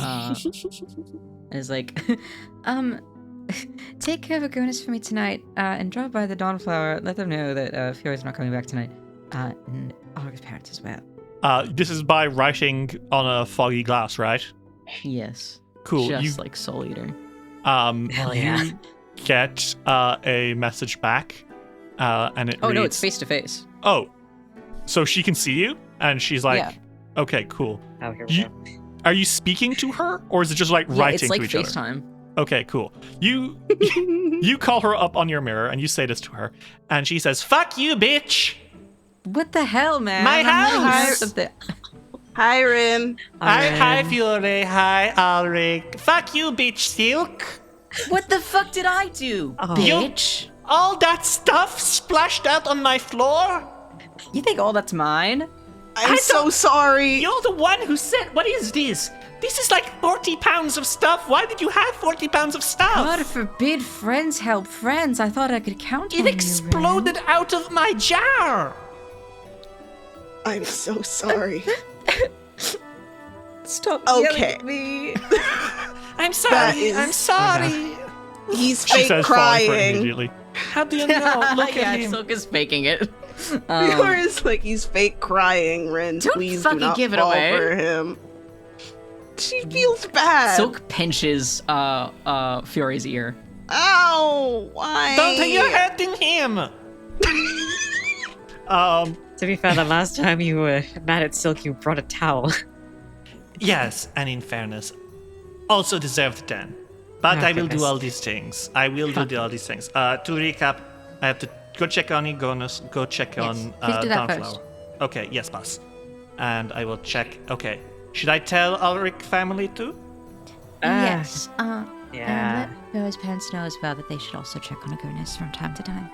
is like,
take care of Agonis for me tonight, and drop by the Dawnflower. Let them know that Fury's not coming back tonight. And all his parents as well.
This is by writing on a foggy glass, right?
yes.
Cool.
Just like Soul Eater.
Hell yeah.
You get a message back, and it reads...
no, it's face to face.
Oh, so she can see you, and she's like,
Yeah.
okay, cool.
Oh, here we go.
Are you speaking to her, or is it just like
Yeah,
writing
it's like
to each other?
FaceTime.
Okay, cool. You call her up on your mirror, and you say this to her, and she says, fuck you, bitch!
What the hell, man?
My
I'm having
house!
something-
Hi, Rin.
Hi, Fury. Hi, Ulrich. Fuck you, bitch, Silk.
What the fuck did I do,
Oh.
bitch?
All that stuff splashed out on my floor?
You think all that's mine?
I'm so sorry.
You're the one who said, what is this? This is like 40 pounds of stuff. Why did you have 40 pounds of stuff?
God forbid friends help friends. I thought I could count on you,
It exploded out of my jar.
I'm so sorry.
Stop
Okay.
yelling at me.
I'm sorry.
is-
I'm sorry.
He's
She
fake
says, falling for it
crying.
immediately.
How do you know? Look
yeah,
at him.
Silk is faking it.
Fiore's like, he's fake crying. Ren,
Don't
please do
fucking
not
give it
fall
away.
for him. She feels bad.
Silk pinches Fiore's ear.
Ow! Why?
Don't you're hurting him.
To be fair, the last time you were mad at Silk, you brought a towel.
Yes, and in fairness, also deserved 10. But I will do
goodness.
all these things. I will do all these things. To recap, I have to go check on Igonus, go check on
please do that
Dawnflower.
first.
Okay, yes, boss. And I will check. Okay, should I tell Ulrich family too?
Yes.
Yeah.
Let Fiore's parents know as well that they should also check on Agonis from time to time.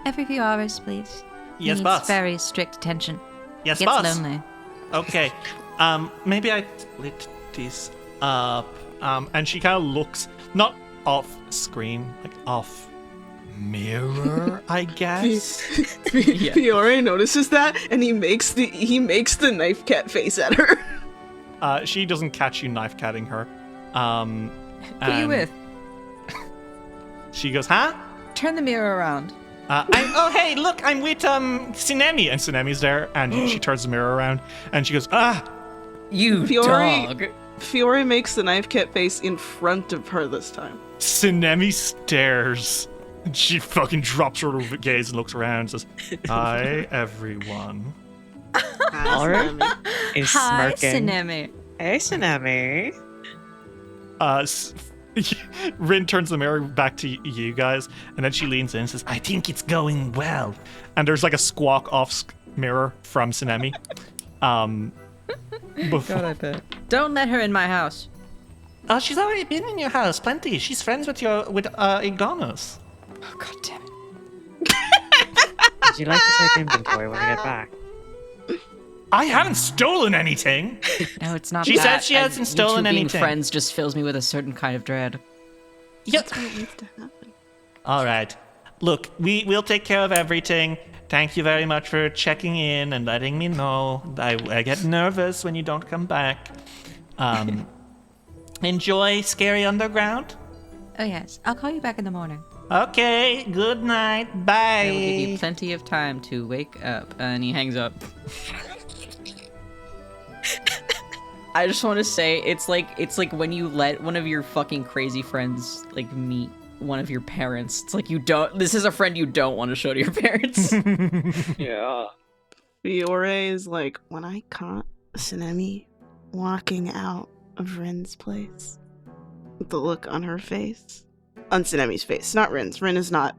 Every few hours, please. He
Yes,
needs
boss.
very strict attention.
Yes,
He gets
boss.
lonely.
Okay. Maybe I split this up. And she kind of looks not off screen, like off mirror, I guess.
Fiore notices that, and he makes the knife cat face at her.
She doesn't catch you knife catting her.
Who are you
and
with?
She goes, huh?
Turn the mirror around.
Oh, hey, look, I'm with
Sinemi. And Sinemi's there, and she turns the mirror around, and she goes,
You
Fiore-
dog.
Fiore makes the knife cat face in front of her this time.
Sinemi stares. And she fucking drops her gaze and looks around and says, hi, everyone.
Ulrich is
Hi,
smirking.
Sinemi.
Hey, Tsunami.
Rin turns the mirror back to you guys, and then she leans in and says,
I think it's going well.
and there's like a squawk off mirror from Sinemi. Before,
Don't let her in my house.
Oh, she's already been in your house, plenty. She's friends with Igonus.
Oh, God damn it.
Would you like to take inventory when I get back?
I haven't stolen anything.
No, it's not
She
that.
said she hasn't stolen
you two being
anything.
friends just fills me with a certain kind of dread.
Yep.
What needs to happen?
All right. Look, we'll take care of everything. Thank you very much for checking in and letting me know. I get nervous when you don't come back. Enjoy Scary Underground.
Oh, yes. I'll call you back in the morning.
Okay, good night.
I will give you
Bye.
plenty of time to wake up. And he hangs up. I just want to say, it's like when you let one of your fucking crazy friends like meet one of your parents. It's like this is a friend you don't want to show to your parents.
Yeah.
Fiore is like, when I caught Tsunemi walking out of Rin's place, with the look on her face, on Tsunemi's face, not Rin's. Rin is not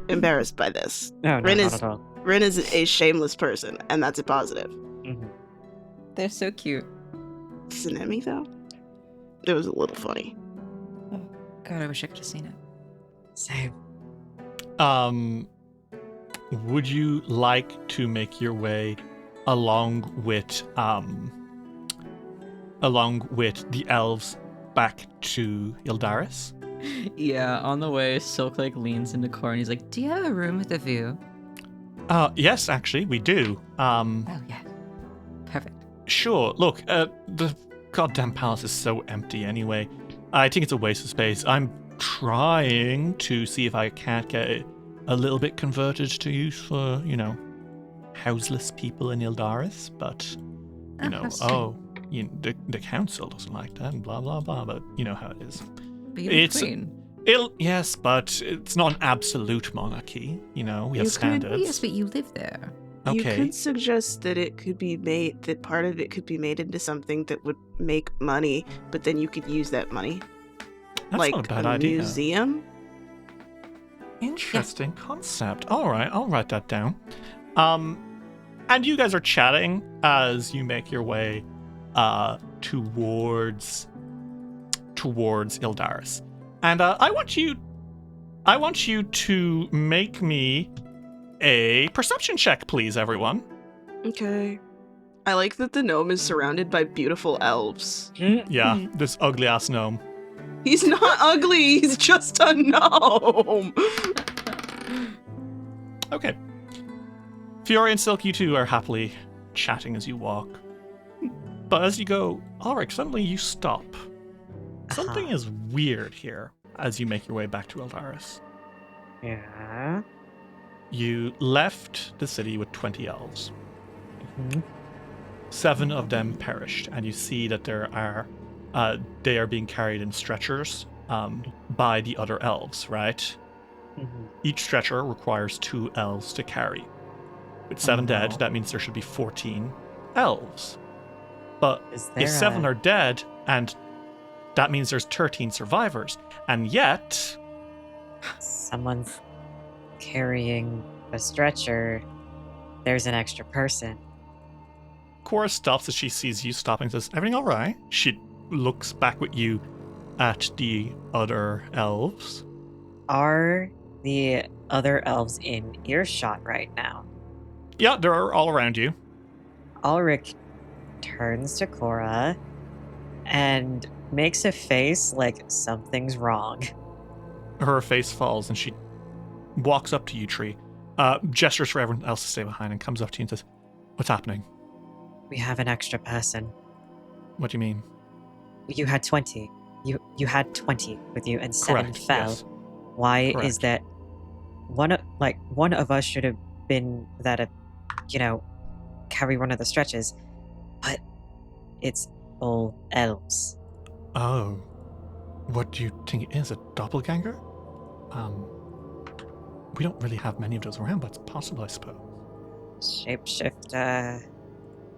embarrassed by this.
No,
Rin
not
is
at all.
Rin is a shameless person, and that's a positive.
Mhm.
They're so cute.
Tsunemi, though, it was a little funny.
God, I wish I could have seen it.
Same.
Would you like to make your way along with the elves back to Yldaris?
Yeah, on the way, Silk like leans into Cor and he's like,
Do you have a room with a view?
Yes, actually, we do.
Oh, yeah. Perfect.
Sure. Look, the goddamn palace is so empty anyway. I think it's a waste of space. I'm trying to see if I can't get it a little bit converted to use for, houseless people in Yldaris, but,
that's
the council doesn't like that and blah, blah, blah, but you know how it is.
But you're the
It's-
queen.
Yes, but it's not an absolute monarchy, we have
You could-
standards.
Yes, but you live there.
You
Okay.
could suggest that it could be made, that part of it could be made into something that would make money, but then you could use that money.
That's
like
not a bad
a
idea.
museum.
Interesting concept. All right, I'll write that down. And you guys are chatting as you make your way towards Yldaris. And I want you to make me a perception check, please, everyone.
Okay. I like that the gnome is surrounded by beautiful elves.
Yeah, this ugly ass gnome.
He's not ugly, he's just a gnome.
Okay. Fiore and Silk, you two are happily chatting as you walk. But as you go, Ulrich, suddenly you stop. Something is weird here as you make your way back to Yldaris.
Yeah.
You left the city with 20 elves.
Mhm.
7 of them perished, and you see that they are being carried in stretchers by the other elves, right?
Mhm.
Each stretcher requires 2 elves to carry. With 7 dead,
no.
that means there should be 14 elves. But
Is there
if 7 are dead, and that means there's 13 survivors, and yet
someone's carrying a stretcher, there's an extra person.
Cora stops as she sees you stopping and says, "Everything all right?" She looks back with you at the other elves.
Are the other elves in earshot right now?
Yeah, they're all around you.
Ulrich turns to Cora and makes a face like something's wrong.
Her face falls and she walks up to you, Tree, gestures for everyone else to stay behind, and comes up to you and says, "What's happening?"
We have an extra person.
What do you mean?
You had 20. You had 20 with you and 7
Correct,
fell.
yes.
Why is
Correct.
that one of us should have been that carry one of the stretches, but it's all elves.
Oh. What do you think it is? A doppelganger? We don't really have many of those around, but it's possible, I suppose.
Shapeshifter.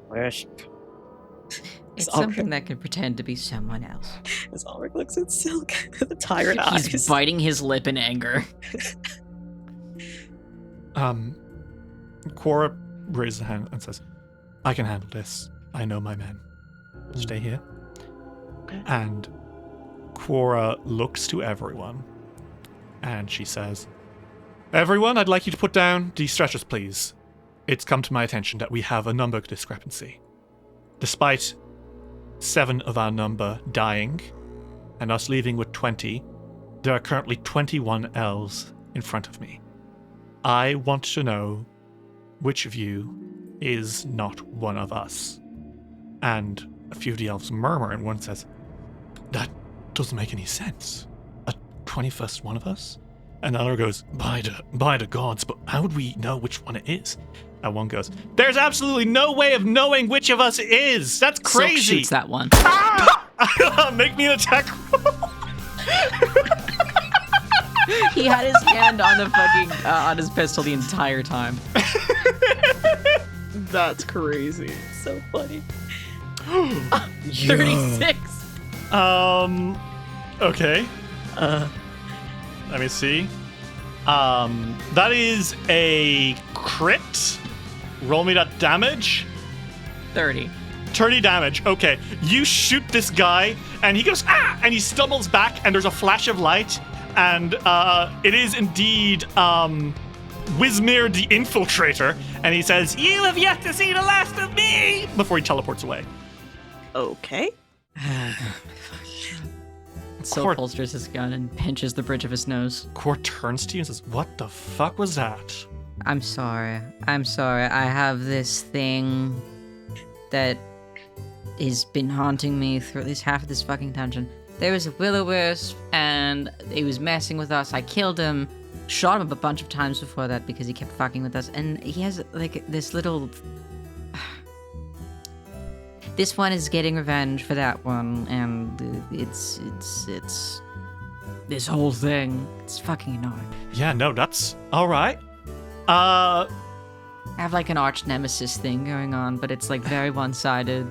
Wisp.
It's
Ulrich-
something that can pretend to be someone else.
As Ulrich looks at Silk with the tired
He's
eyes.
biting his lip in anger.
Quora raises a hand and says, "I can handle this. I know my men. Stay here." And Quora looks to everyone and she says, "Everyone, I'd like you to put down these stretchers, please. It's come to my attention that we have a number discrepancy. Despite 7 of our number dying and us leaving with 20, there are currently 21 elves in front of me. I want to know which of you is not one of us." And a few of the elves murmur, and one says, "That doesn't make any sense. A 21st one of us?" And the other goes, by the gods, but how would we know which one it is?" And one goes, "There's absolutely no way of knowing which of us it is. That's
Silk
crazy."
shoots that one.
Make me an attack roll.
He had his hand on the fucking on his pistol the entire time.
That's crazy.
So funny.
36.
Okay. Let me see. That is a crit. Roll me that damage.
30.
30 damage. Okay. You shoot this guy, and he goes, "Ah!" And he stumbles back, and there's a flash of light, and it is indeed Wismir the Infiltrator, and he says, "You have yet to see the last of me," before he teleports away.
Okay.
Silk
Court-
holsters his gun and pinches the bridge of his nose.
Core turns to you and says, "What the fuck was that?"
I'm sorry. I have this thing that has been haunting me through at least half of this fucking dungeon. There was a will-o-wisp, and he was messing with us. I killed him, shot him up a bunch of times before that because he kept fucking with us. And he has, like, this little... This one is getting revenge for that one, and it's this whole thing. It's fucking annoying.
Yeah, no, that's all right.
I have, like, an arch nemesis thing going on, but it's, like, very one-sided.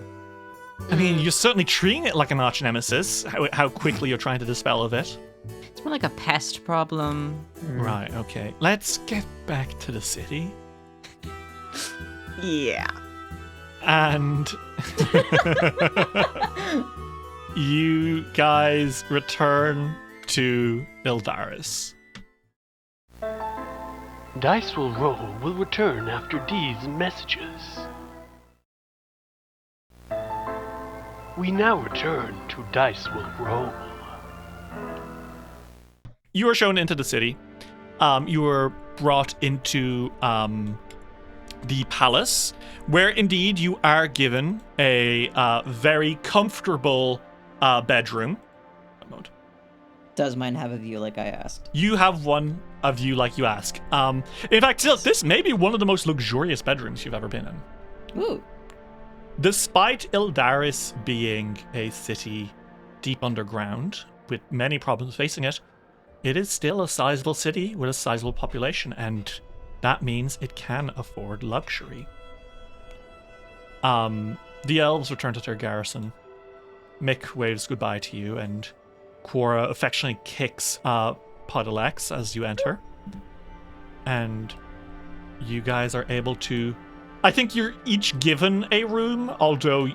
I mean, you're certainly treating it like an arch nemesis. How quickly you're trying to dispel of it.
It's more like a pest problem.
Right. Okay. Let's get back to the city.
Yeah.
And you guys return to Yldaris.
Dice Will Roll will return after these messages. We now return to Dice Will Roll.
You are shown into the city. You are brought into the palace, where indeed you are given a very comfortable bedroom.
Does mine have a view like I asked?
You have one a view like you ask. In fact, this may be one of the most luxurious bedrooms you've ever been in.
Ooh.
Despite Yldaris being a city deep underground, with many problems facing it, it is still a sizable city with a sizable population, and that means it can afford luxury. The elves return to their garrison. Mick waves goodbye to you, and Quora affectionately kicks Podalex as you enter. And you guys are able to... I think you're each given a room, although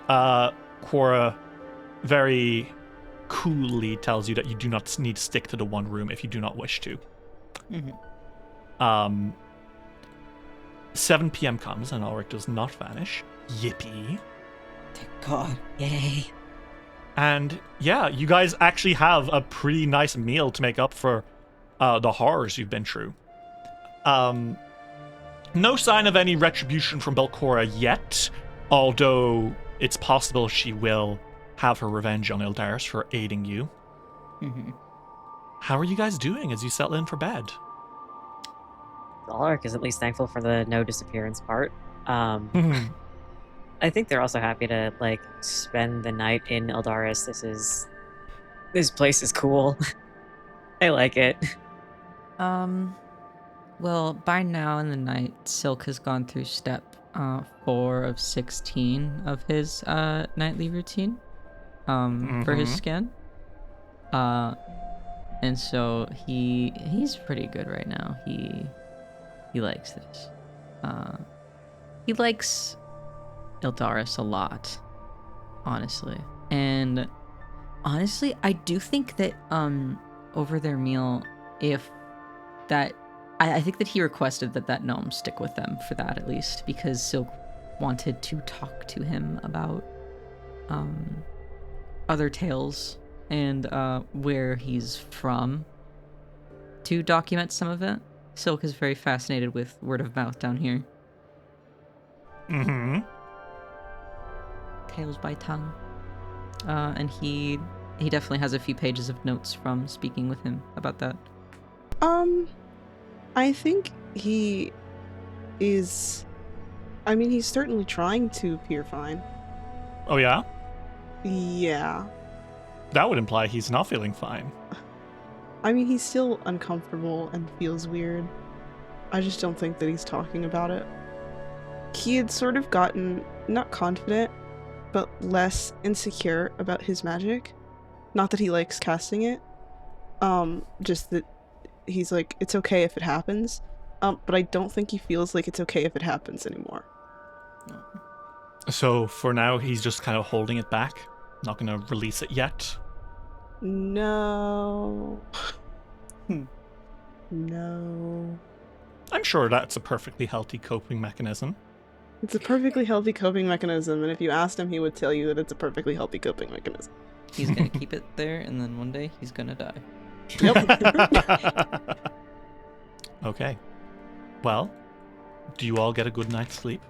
Quora very coolly tells you that you do not need to stick to the one room if you do not wish to. 7 p.m. comes and Ulrich does not vanish. Yippee.
Thank God.
Yay.
And yeah, you guys actually have a pretty nice meal to make up for the horrors you've been through. No sign of any retribution from Belcora yet, although it's possible she will have her revenge on Yldaris for aiding you. How are you guys doing as you settle in for bed?
Ulrich is at least thankful for the no disappearance part. I think they're also happy to spend the night in Yldaris. This place is cool. I like it.
Well, by now in the night, Silk has gone through step 4 of 16 of his nightly routine for his skin. And so he's pretty good right now. He likes this. He likes Yldaris a lot, honestly. And honestly, I do think that over their meal, I think that he requested that gnome stick with them for that at least, because Silk wanted to talk to him about other tales and where he's from to document some of it. Silk is very fascinated with word of mouth down here. Tales by tongue. And he definitely has a few pages of notes from speaking with him about that.
I think he is... I mean, he's certainly trying to appear fine.
Oh, yeah?
Yeah.
That would imply he's not feeling fine.
I mean, he's still uncomfortable and feels weird. I just don't think that he's talking about it. He had sort of gotten, not confident, but less insecure about his magic. Not that he likes casting it. Just that he's like, it's okay if it happens. But I don't think he feels like it's okay if it happens anymore.
So for now, he's just kind of holding it back? Not going to release it yet?
No. No.
I'm sure that's a perfectly healthy coping mechanism.
It's a perfectly healthy coping mechanism, and if you asked him, he would tell you that it's a perfectly healthy coping mechanism.
He's gonna keep it there, and then one day he's gonna die.
Yep.
Okay. Well, do you all get a good night's sleep?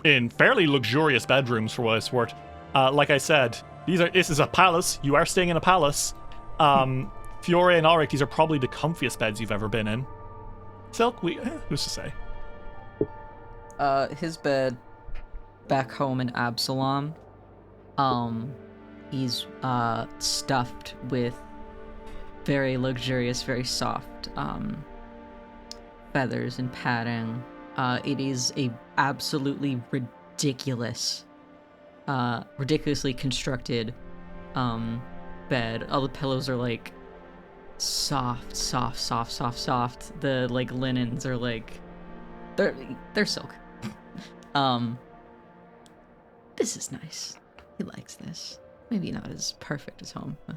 In fairly luxurious bedrooms, for what it's worth. Like I said, this is a palace. You are staying in a palace. Fiore and Ulrich, these are probably the comfiest beds you've ever been in. Silk, who's to say?
His bed back home in Absalom, he's stuffed with very luxurious, very soft feathers and padding. It is a absolutely ridiculously constructed bed. All the pillows are like soft. The linens are they're silk. This is nice. He likes this. Maybe not as perfect as home. But...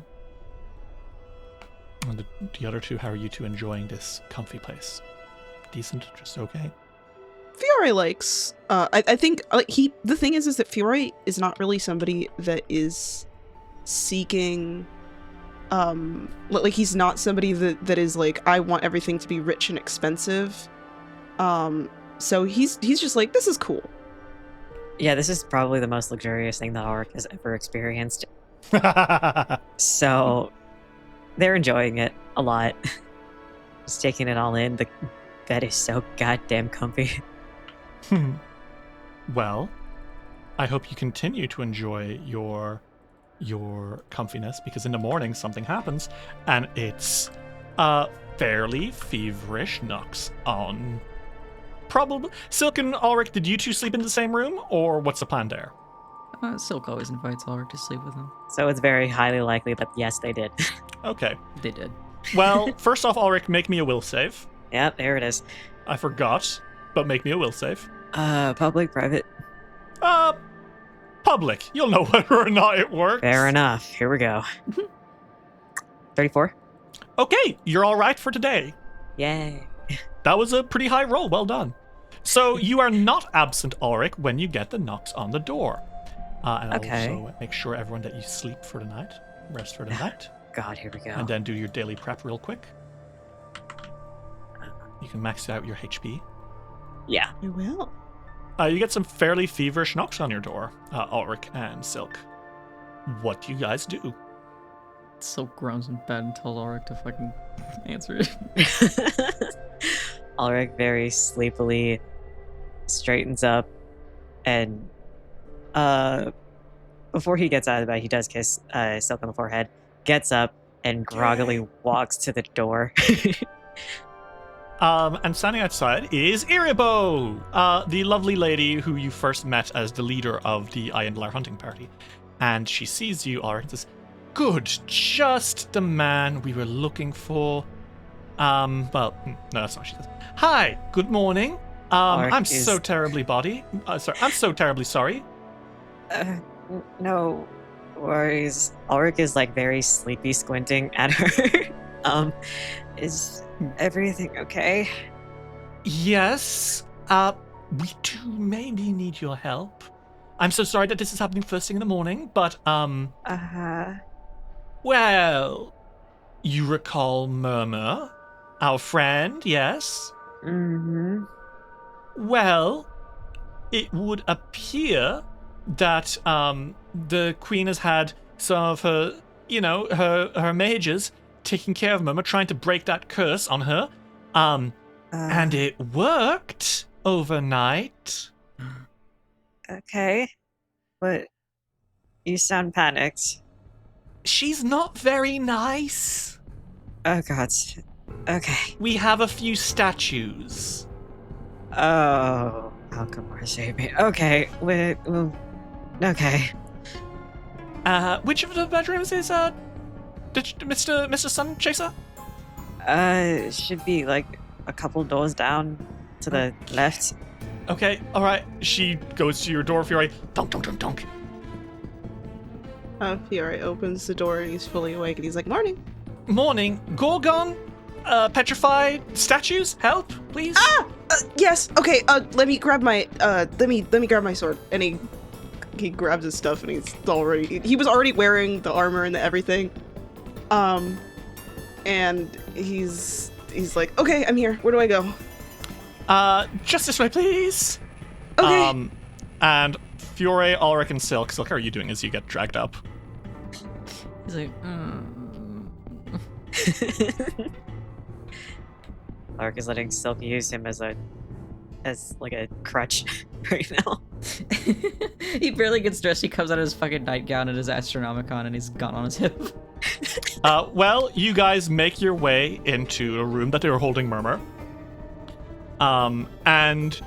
And the other two, how are you two enjoying this comfy place? Decent? Just okay?
Fiore likes. I think like the thing is that Fiore is not really somebody that is seeking. Like he's not somebody that is like, I want everything to be rich and expensive. So he's just like, this is cool.
Yeah, this is probably the most luxurious thing that Ulrich has ever experienced. So they're enjoying it a lot. Just taking it all in. The bed is so goddamn comfy.
Well, I hope you continue to enjoy your comfiness, because in the morning something happens, and it's fairly feverish knocks on. Probably. Silk and Ulrich, did you two sleep in the same room, or what's the plan there?
Silk always invites Ulrich to sleep with him.
So it's very highly likely that yes, they did.
Okay.
They did.
Well, first off, Ulrich, make me a will save.
Yep, there it is.
I forgot, but make me a will save.
Public, private.
Public. You'll know whether or not it works.
Fair enough. Here we go. 34.
Okay, you're all right for today.
Yay.
That was a pretty high roll. Well done. So you are not absent, Ulrich, when you get the knocks on the door. And I'll also make sure everyone that you sleep for the night, rest for the night.
God, here we go.
And then do your daily prep real quick. You can max out your HP.
Yeah.
I will.
You get some fairly feverish knocks on your door, Ulrich and Silk. What do you guys do?
Silk groans in bed and tells Ulrich to fucking answer it.
Ulrich very sleepily straightens up and before he gets out of bed, he does kiss Silk on the forehead, gets up and groggily walks to the door.
And standing outside is Iribo, the lovely lady who you first met as the leader of the Yldaris hunting party. And she sees you, Ulrich, and says, "Good, just the man we were looking for." No, that's not what she says. "Hi, good morning. I'm so terribly I'm so terribly sorry."
No worries. Ulrich is like very sleepy, squinting at her. Is everything okay?
Yes. We do maybe need your help. I'm so sorry that this is happening first thing in the morning, but well, you recall Murmur, our friend, yes?
Mm-hmm.
Well, it would appear that the queen has had some of her, her mages taking care of Murmur, trying to break that curse on her. And it worked overnight.
Okay. But you sound panicked.
She's not very nice.
Oh, God. Okay.
We have a few statues.
Oh, Alcamar save me. Okay. Okay.
Which of the bedrooms is, Mr. Sun Chaser?
Should be like a couple doors down to the left.
Okay, alright. She goes to your door, Fiore. Dunk, dunk, dunk, dunk.
Fiore opens the door and he's fully awake and he's like, "Morning."
Morning. Gorgon? Petrified statues? Help, please?
Yes. Okay. Let me grab my let me grab my sword. And he grabs his stuff and he was already wearing the armor and the everything. And he's like, "Okay, I'm here. Where do I go?"
Just this way, please.
Okay.
And Fiore, Ulrich, and Silk, how are you doing as you get dragged up?
He's like,
Ulrich is letting Silk use him as like a crutch right now.
He barely gets dressed. He comes out of his fucking nightgown and his Astronomicon, and he's gun on his hip.
Well, you guys make your way into a room that they were holding Murmur. And,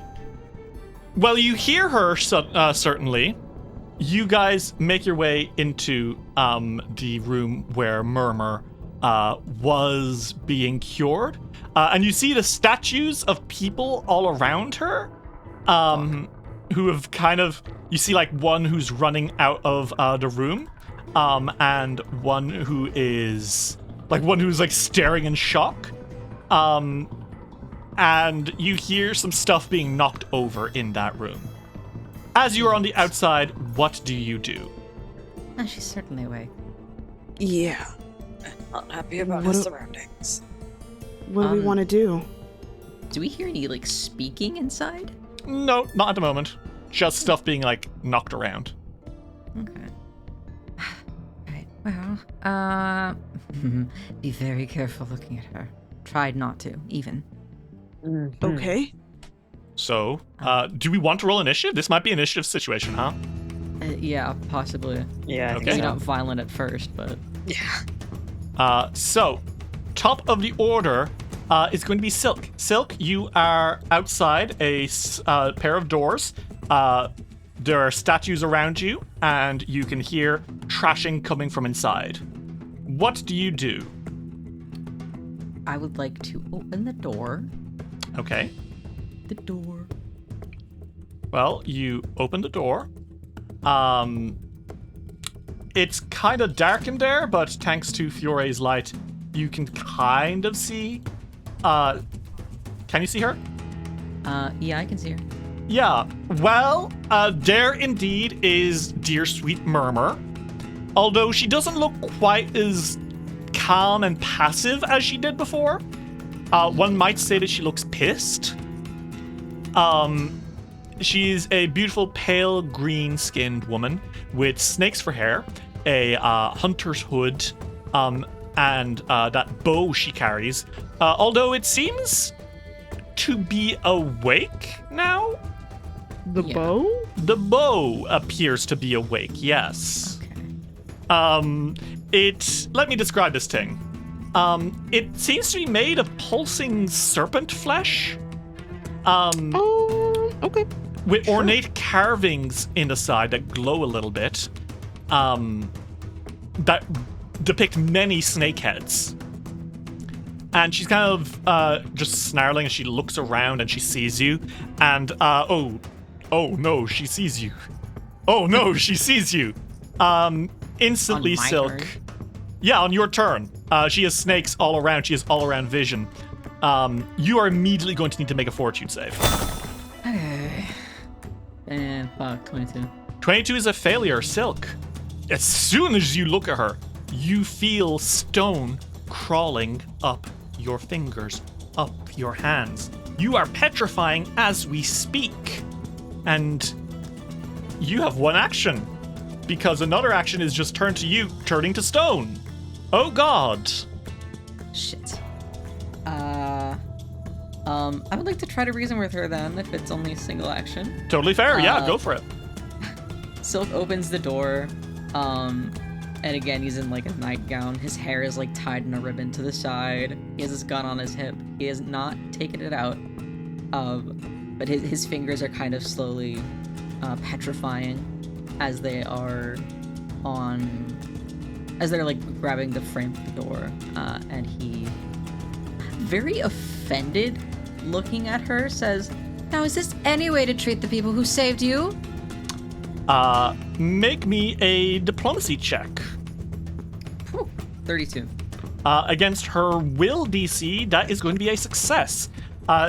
well, you hear her, certainly. You guys make your way into, the room where Murmur, was being cured. And you see the statues of people all around her, who have you see, like, one who's running out of, the room, and one who's, like, staring in shock.
and you hear some stuff being knocked over in that room. As you are on the outside, what do you do?
Oh, she's certainly awake.
Yeah.
Not happy about
What
his
do-
surroundings.
What do we want to do?
Do we hear any, like, speaking inside?
No, not at the moment. Just stuff being, like, knocked around.
Okay. Right, well, be very careful looking at her. Tried not to, even.
Mhm.
Okay.
So, do we want to roll initiative? This might be an initiative situation, huh?
Yeah, possibly.
Yeah, I
Okay.
think
Maybe
so.
not violent at first, but...
Yeah.
So, top of the order is going to be Silk. Silk, you are outside a pair of doors. There are statues around you, and you can hear trashing coming from inside. What do you do?
I would like to open the door.
Okay.
The door.
Well, you open the door. It's kind of dark in there, but thanks to Fiore's light, you can kind of see. Can you see her?
Yeah, I can see her.
Yeah. Well, there indeed is dear sweet Murmur. Although she doesn't look quite as calm and passive as she did before. One might say that she looks pissed. She's a beautiful pale green-skinned woman with snakes for hair, a hunter's hood, and that bow she carries. Although it seems to be awake now.
The
Yeah.
bow?
The bow appears to be awake, yes.
Okay.
Let me describe this thing. It seems to be made of pulsing serpent flesh.
Oh, okay.
With ornate carvings in the side that glow a little bit, that depict many snake heads. And she's kind of just snarling as she looks around and she sees you. And, oh no, she sees you. Oh no, she sees you. Instantly,
On my
Silk.
turn?
Yeah, on your turn. She has snakes all around. She has all around vision. You are immediately going to need to make a fortitude save.
Okay. And fuck, 22.
22 is a failure, Silk. As soon as you look at her, you feel stone crawling up your fingers, up your hands. You are petrifying as we speak. And you have one action, because another action is just turn to you, turning to stone. Oh god.
Shit. I would like to try to reason with her then, if it's only a single action.
Totally fair, yeah, go for it.
Silk opens the door, and again, he's in like a nightgown. His hair is like tied in a ribbon to the side. He has his gun on his hip. He has not taken it out, but his fingers are kind of slowly petrifying as they are as they're like grabbing the frame of the door, and he, very offended looking at her, says,
Now, is this any way to treat the people who saved you?
Make me a diplomacy check.
32.
Against her will DC, that is going to be a success.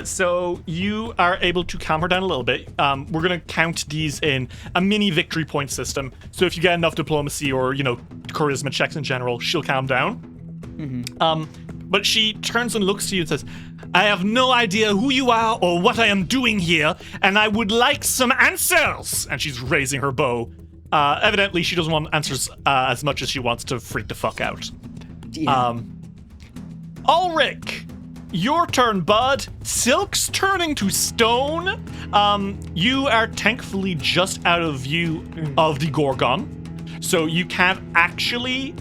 So you are able to calm her down a little bit. We're going to count these in a mini victory point system. So if you get enough diplomacy or, charisma checks in general, she'll calm down. But she turns and looks to you and says, I have no idea who you are or what I am doing here, and I would like some answers. And she's raising her bow. Evidently, she doesn't want answers as much as she wants to freak the fuck out.
Yeah.
Ulrich, your turn, bud. Silk's turning to stone. You are thankfully just out of view of the Gorgon, so you can't actually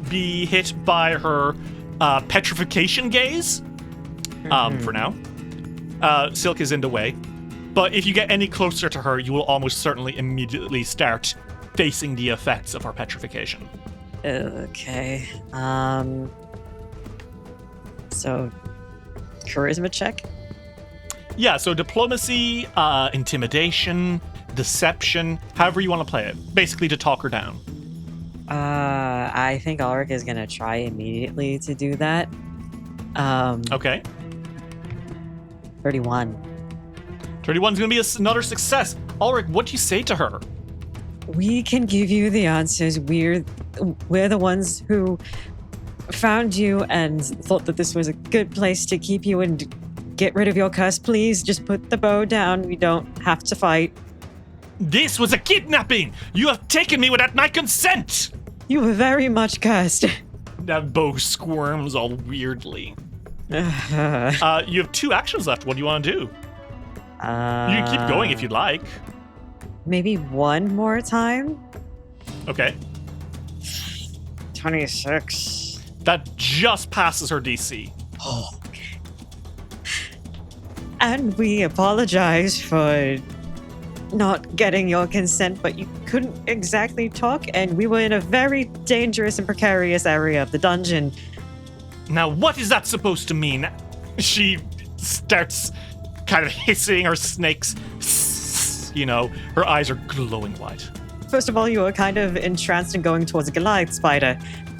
be hit by her petrification gaze for now. Silk is in the way, but if you get any closer to her, you will almost certainly immediately start facing the effects of her petrification.
Okay. So, charisma check?
Yeah, so diplomacy, intimidation, deception, however you want to play it. Basically to talk her down.
I think Ulrich is gonna try immediately to do that.
Okay.
31.
31's gonna be another success. Ulrich, what do you say to her?
We can give you the answers. We're the ones who found you and thought that this was a good place to keep you and get rid of your curse. Please just put the bow down. We don't have to fight.
This was a kidnapping! You have taken me without my consent!
You were very much cursed.
That bow squirms all weirdly. You have 2 actions left. What do you want to do? You can keep going if you'd like.
Maybe one more time?
Okay.
26.
That just passes her DC.
Oh, okay. And we apologize for not getting your consent, but you couldn't exactly talk, and we were in a very dangerous and precarious area of the dungeon.
Now, what is that supposed to mean? She starts kind of hissing her snakes. You know, her eyes are glowing white.
First of all, you were kind of entranced and going towards a Goliath spider.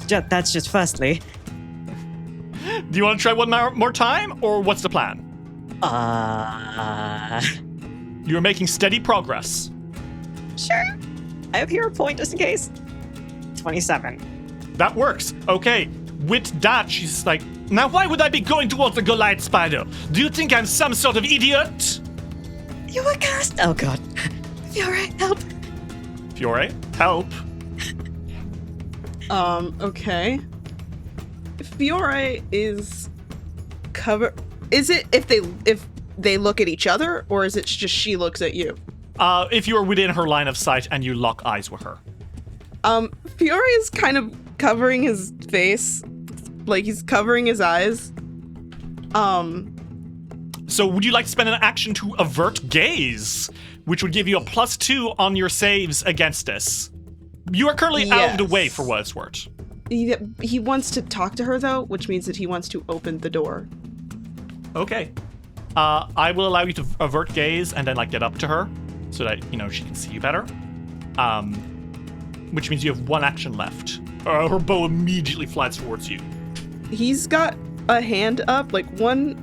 That's just firstly.
Do you want to try one more time, or what's the plan? You're making steady progress.
Sure. I have hero point just in case. 27.
That works. Okay. With that, she's like, now why would I be going towards the Goliath spider? Do you think I'm some sort of idiot?
You were cast. Oh god. Fiore, help.
Fiore, help.
Okay. Fiore is cover. Is it if they look at each other, or is it just she looks at you?
If you are within her line of sight and you lock eyes with her.
Fiore is kind of covering his face, like he's covering his eyes.
So would you like to spend an action to avert gaze, which would give you a +2 on your saves against this? You are currently out of the way for what it's worth.
He wants to talk to her though, which means that he wants to open the door.
Okay. I will allow you to avert gaze and then get up to her so that, she can see you better. Which means you have 1 action left. Her bow immediately flies towards you.
He's got a hand up, one,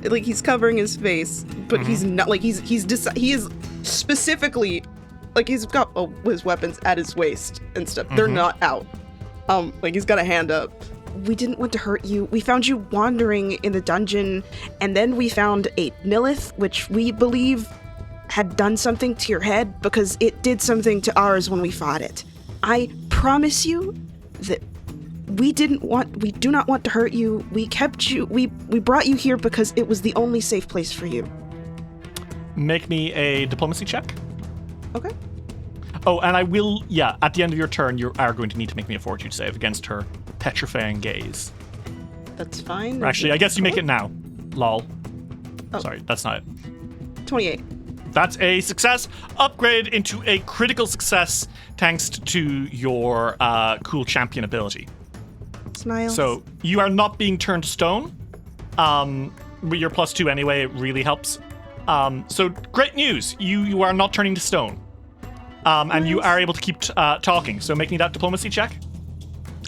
he's covering his face, but he's not, he is specifically, he's got his weapons at his waist and stuff. They're not out. He's got a hand up. We didn't want to hurt you. We found you wandering in the dungeon, and then we found a Nilith, which we believe had done something to your head because it did something to ours when we fought it. I promise you that we do not want to hurt you. We kept you, we brought you here because it was the only safe place for you.
Make me a diplomacy check.
Okay.
Oh, and I will, at the end of your turn, you are going to need to make me a fortitude save against her petrifying gaze.
That's fine.
Actually, I guess you make it now. Lol.
Oh.
Sorry, that's not it.
28.
That's a success. Upgrade into a critical success thanks to your cool champion ability.
Smiles.
So you are not being turned to stone. With your +2 anyway, it really helps. So great news. You are not turning to stone. And you are able to keep talking. So make me that diplomacy check.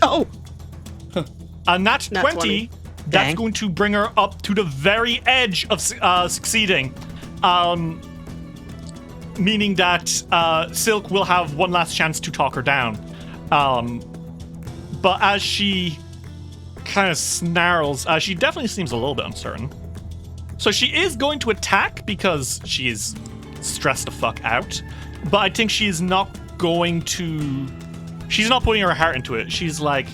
Oh!
A nat 20. That's
Dang.
going to bring her up to the very edge of succeeding. Meaning that Silk will have one last chance to talk her down. But as she kind of snarls, she definitely seems a little bit uncertain. So she is going to attack because she is stressed the fuck out. But I think she's not going to... She's not putting her heart into it. She's like,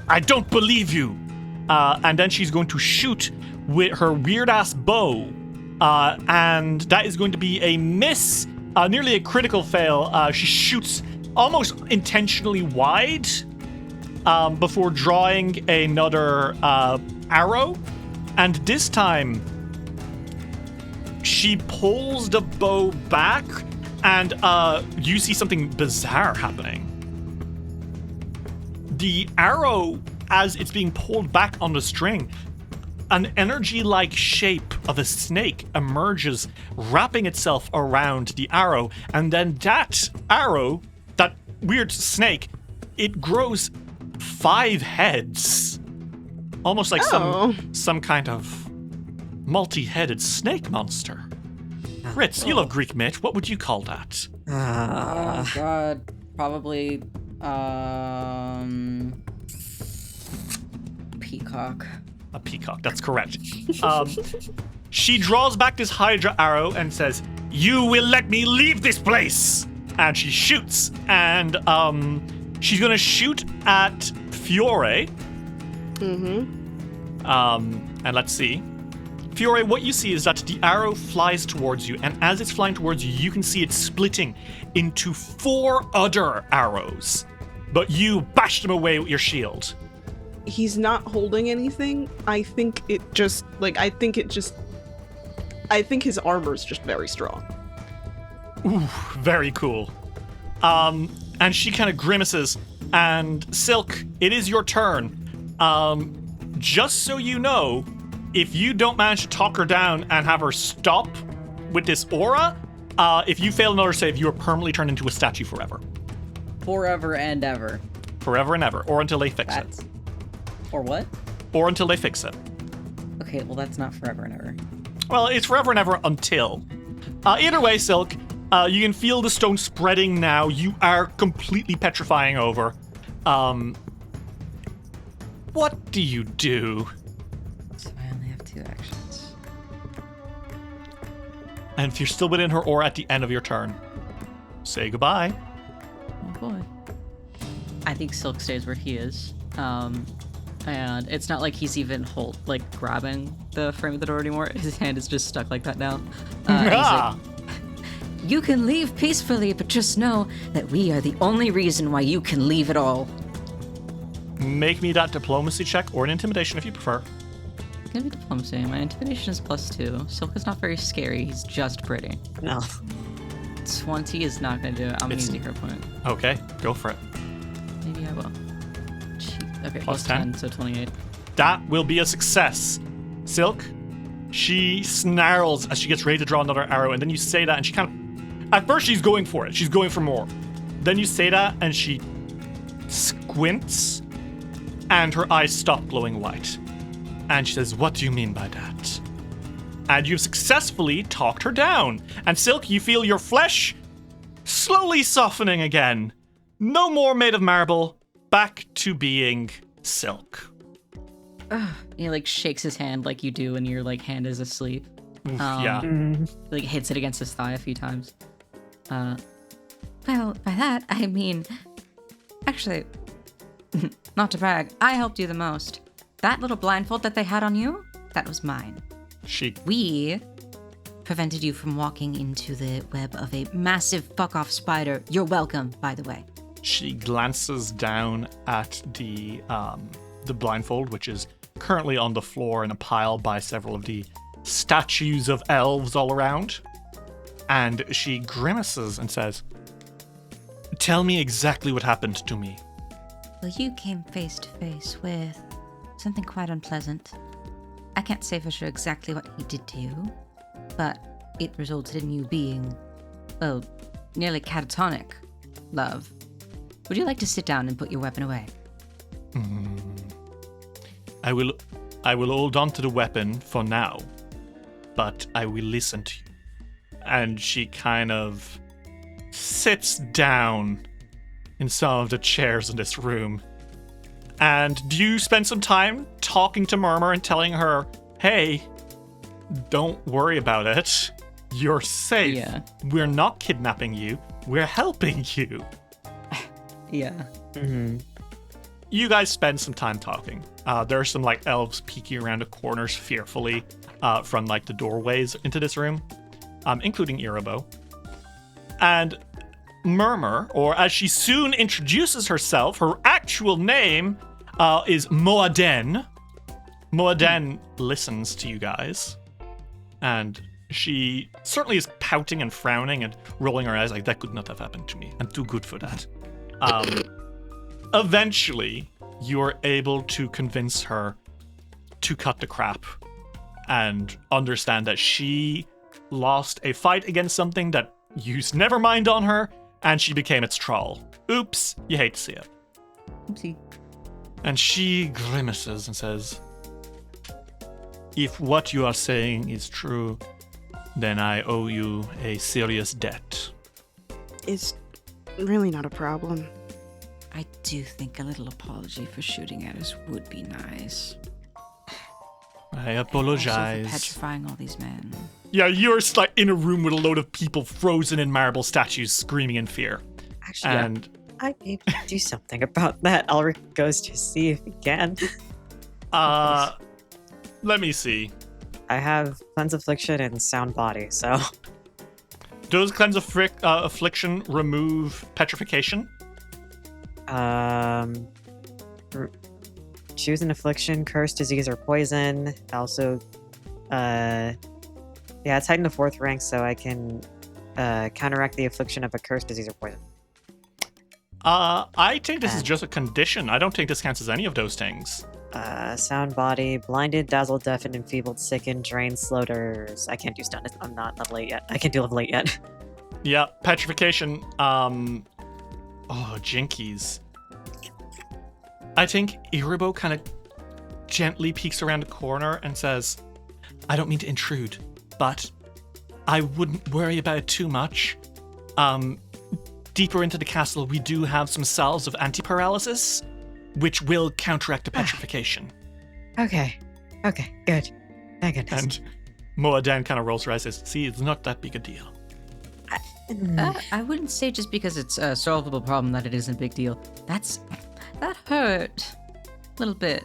I don't believe you. And then she's going to shoot with her weird-ass bow. And that is going to be a miss, nearly a critical fail. She shoots almost intentionally wide before drawing another arrow. And this time, she pulls the bow back, and you see something bizarre happening. The arrow, as it's being pulled back on the string, an energy-like shape of a snake emerges, wrapping itself around the arrow, and then that arrow, that weird snake, it grows 5 heads. Almost like some kind of
multi-headed snake monster. Ritz, you love Greek myth. What would you call that?
Oh god, probably peacock.
A peacock, that's correct. She draws back this Hydra arrow and says, "You will let me leave this place!" And she shoots, and she's gonna shoot at Fiore. And let's see. Fiore, what you see is that the arrow flies towards you, and as it's flying towards you, you can see it splitting into 4 other arrows. But you bashed them away with your shield.
He's not holding anything. I think his armor's just very strong.
Ooh, very cool. And she kind of grimaces, and Silk, it is your turn. Just so you know, if you don't manage to talk her down and have her stop with this aura, if you fail another save, you are permanently turned into a statue forever.
Forever and ever.
Forever and ever, or until they fix it.
Or what?
Or until they fix it.
Okay, well that's not forever and ever.
Well, it's forever and ever until. Either way, Silk, you can feel the stone spreading now. You are completely petrifying over. What do you do?
So I only have 2 actions.
And if you're still within her aura at the end of your turn, say goodbye.
Oh boy. I think Silk stays where he is. And it's not like he's even grabbing the frame of the door anymore. His hand is just stuck like that now. He's like,
You can leave peacefully, but just know that we are the only reason why you can leave at all.
Make me that diplomacy check or an intimidation if you prefer.
it's gonna be diplomacy. My intimidation is +2. Silk is not very scary. He's just pretty.
No.
20 is not gonna do it. I'm gonna use a hero point.
Okay, go for it.
Maybe I will. Jeez. Okay,
Plus 10.
so 28.
That will be a success. Silk, she snarls as she gets ready to draw another arrow, and then you say that, and she kind of... At first, she's going for it. She's going for more. Then you say that, and she squints, and her eyes stop glowing white. And she says, "What do you mean by that?" And you've successfully talked her down. And Silk, you feel your flesh slowly softening again. No more made of marble. Back to being Silk.
He shakes his hand like you do when your hand is asleep.
Oof,
Yeah.
yeah.
Hits it against his thigh a few times.
Well, by that, I mean... Actually, not to brag, I helped you the most. That little blindfold that they had on you, that was mine. We prevented you from walking into the web of a massive fuck-off spider. You're welcome, by the way.
She glances down at the blindfold, which is currently on the floor in a pile by several of the statues of elves all around. And she grimaces and says, "Tell me exactly what happened to me."
Well, you came face to face with something quite unpleasant. I can't say for sure exactly what he did to you, but it resulted in you being, well, nearly catatonic, love. Would you like to sit down and put your weapon away?
I will hold on to the weapon for now, but I will listen to you. And she kind of sits down in some of the chairs in this room. And do you spend some time talking to Murmur and telling her, "Hey, don't worry about it. You're safe.
Yeah.
We're not kidnapping you. We're helping you."
Yeah.
Mm-hmm.
You guys spend some time talking. There are some elves peeking around the corners fearfully from the doorways into this room, including Irabo. And Murmur, or as she soon introduces herself, her actual name is Moaden. Moaden listens to you guys, and she certainly is pouting and frowning and rolling her eyes that could not have happened to me. I'm too good for that. Eventually, you're able to convince her to cut the crap and understand that she lost a fight against something that used Nevermind on her, and she became its thrall. Oops, you hate to see it.
Oopsie.
And she grimaces and says, if what you are saying is true, then I owe you a serious debt.
It's really not a problem.
I do think a little apology for shooting at us would be nice.
I
Also
apologize.
for petrifying all these men.
Yeah, you're like in a room with a load of people frozen in marble statues screaming in fear.
Actually,
And
I need to do something about that. Ulrich goes to see if he can.
let me see.
I have Cleanse Affliction and Sound Body, so...
Does Cleanse Affliction remove petrification?
Choose an affliction, curse, disease, or poison. Also, yeah, it's heightened to 4th rank, so I can counteract the affliction of a curse, disease, or poison.
I think this is just a condition. I don't think this counts as any of those things.
Sound Body, blinded, dazzled, deafened, enfeebled, sickened, drained, slowed. I can't do stun. I'm not level 8 yet. I can't do level 8 yet.
Yeah, petrification. Oh, jinkies. I think Iribo kind of gently peeks around the corner and says, I don't mean to intrude, but I wouldn't worry about it too much. Deeper into the castle, we do have some salves of anti-paralysis, which will counteract the petrification.
Okay, good. Thank goodness.
And Moadan kind of rolls her eyes and says, see, it's not that big a deal.
I wouldn't say just because it's a solvable problem that it isn't a big deal. That hurt. A little bit.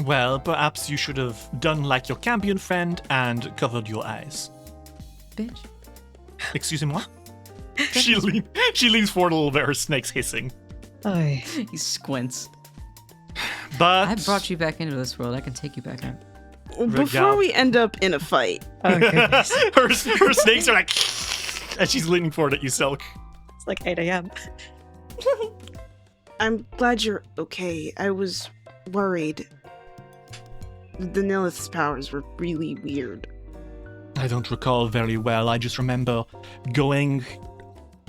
Well, perhaps you should have done like your Cambion friend and covered your eyes.
Bitch.
Excuse me, what? She leans forward a little bit, her snake's hissing.
Oy.
He squints.
But
I brought you back into this world. I can take you back out.
Before we end up in a fight,
Oh, goodness.
her snakes are like, and she's leaning forward at you, Silk.
It's like 8 a.m.
I'm glad you're okay. I was worried. The Nilith's powers were really weird.
I don't recall very well. I just remember going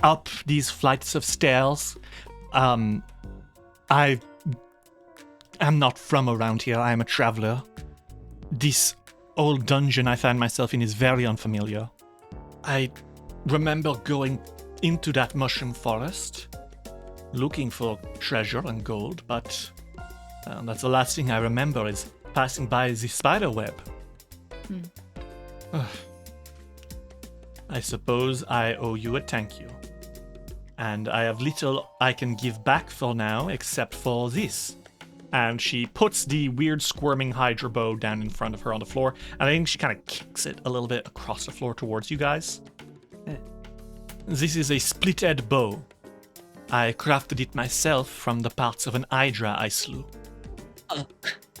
up these flights of stairs. I am not from around here. I am a traveler. This old dungeon I found myself in is very unfamiliar. I remember going into that mushroom forest, looking for treasure and gold, but that's the last thing I remember is passing by the spider web. I suppose I owe you a thank you. And I have little I can give back for now, except for this. And she puts the weird squirming Hydra bow down in front of her on the floor, and I think she kind of kicks it a little bit across the floor towards you guys. This is a split-edged bow. I crafted it myself from the parts of an Hydra I slew.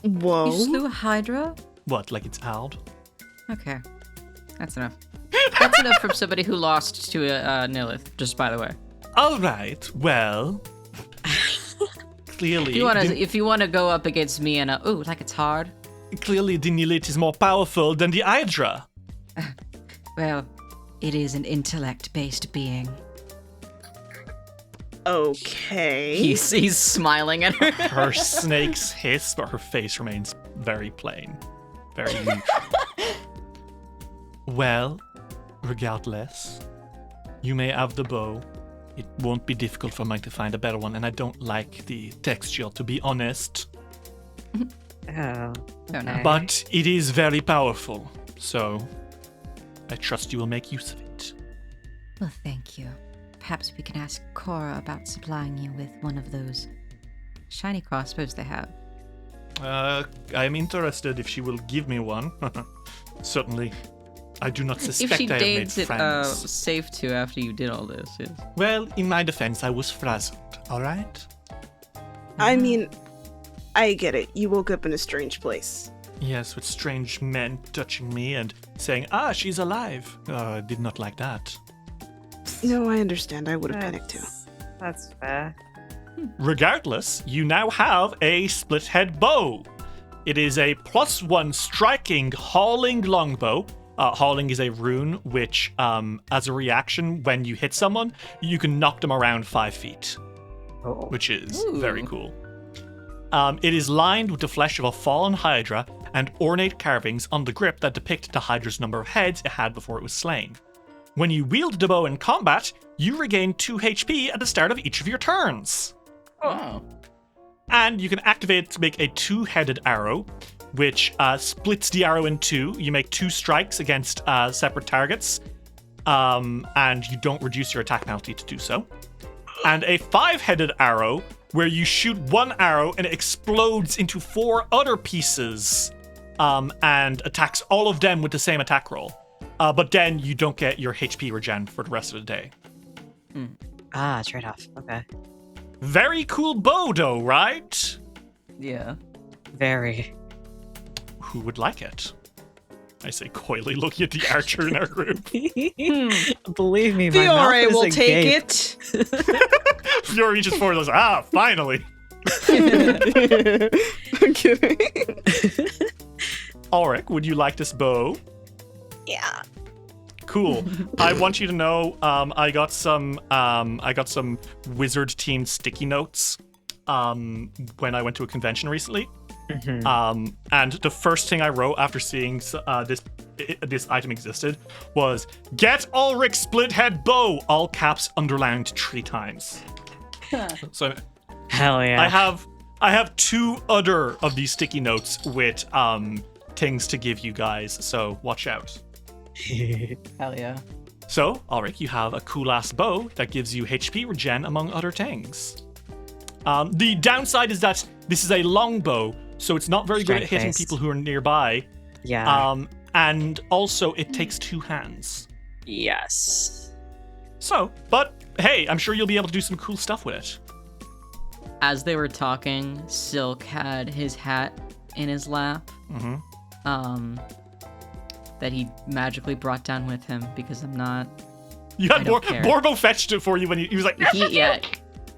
Whoa.
You slew a Hydra?
What, like it's hard?
Okay. That's enough. That's enough from somebody who lost to a Nilith, just by the way.
All right, well... Clearly...
If you want to go up against me and like it's hard?
Clearly the Nilith is more powerful than the Hydra.
Well, it is an intellect-based being.
Okay.
He's smiling at her.
Her snakes hiss, but her face remains very plain. Very neutral. Well, regardless, you may have the bow. It won't be difficult for me to find a better one, and I don't like the texture, to be honest.
Oh.
no.
But it is very powerful, so I trust you will make use of it.
Well, thank you. Perhaps we can ask Cora about supplying you with one of those
Shiny crossbows they have.
I'm interested if she will give me one. Certainly. I do not suspect
If she
I have made
deigns it
friends.
safe to after you did all this. Yes.
Well, in my defense, I was frazzled, alright?
I mean, I get it. You woke up in a strange place.
Yes, with strange men touching me and saying, she's alive. I did not like that.
No, I understand. I would have panicked too.
That's fair.
Regardless, you now have a split head bow. It is a +1 striking hauling longbow. Hauling is a rune which, as a reaction, when you hit someone, you can knock them around 5 feet, which is very cool. It is lined with the flesh of a fallen Hydra and ornate carvings on the grip that depict the Hydra's number of heads it had before it was slain. When you wield the bow in combat, you regain 2 HP at the start of each of your turns.
Oh.
And you can activate it to make a 2-headed arrow, which splits the arrow in 2. You make 2 strikes against separate targets, and you don't reduce your attack penalty to do so. And a 5-headed arrow, where you shoot 1 arrow and it explodes into 4 other pieces, and attacks all of them with the same attack roll. But then you don't get your HP regen for the rest of the day.
Trade-off. Okay.
Very cool bow, though, right?
Yeah.
Very.
Who would like it? I say coyly, looking at the archer in our group.
Believe me, my mouth
Fiore
is
will
agape.
take it.
Fiore reaches forward and goes, finally.
I'm kidding.
Ulrich, would you like this bow?
Yeah.
Cool. I want you to know, I got some wizard team sticky notes when I went to a convention recently. And the first thing I wrote after seeing this item existed was "Get Ulrich Split Head Bow," all caps underlined 3 times. So
Hell yeah.
I have 2 other of these sticky notes with things to give you guys, so watch out.
Hell yeah.
So, Ulrich, you have a cool-ass bow that gives you HP regen, among other things. The downside is that this is a long bow, so it's not very good at hitting
Strength-based.
people who are nearby.
Yeah.
And also, it takes 2 hands.
Yes.
So, but hey, I'm sure you'll be able to do some cool stuff with it.
As they were talking, Silk had his hat in his lap. That he magically brought down with him because I'm not.
You had
I don't care.
Borbo fetched it for you when he was like,
Yeah.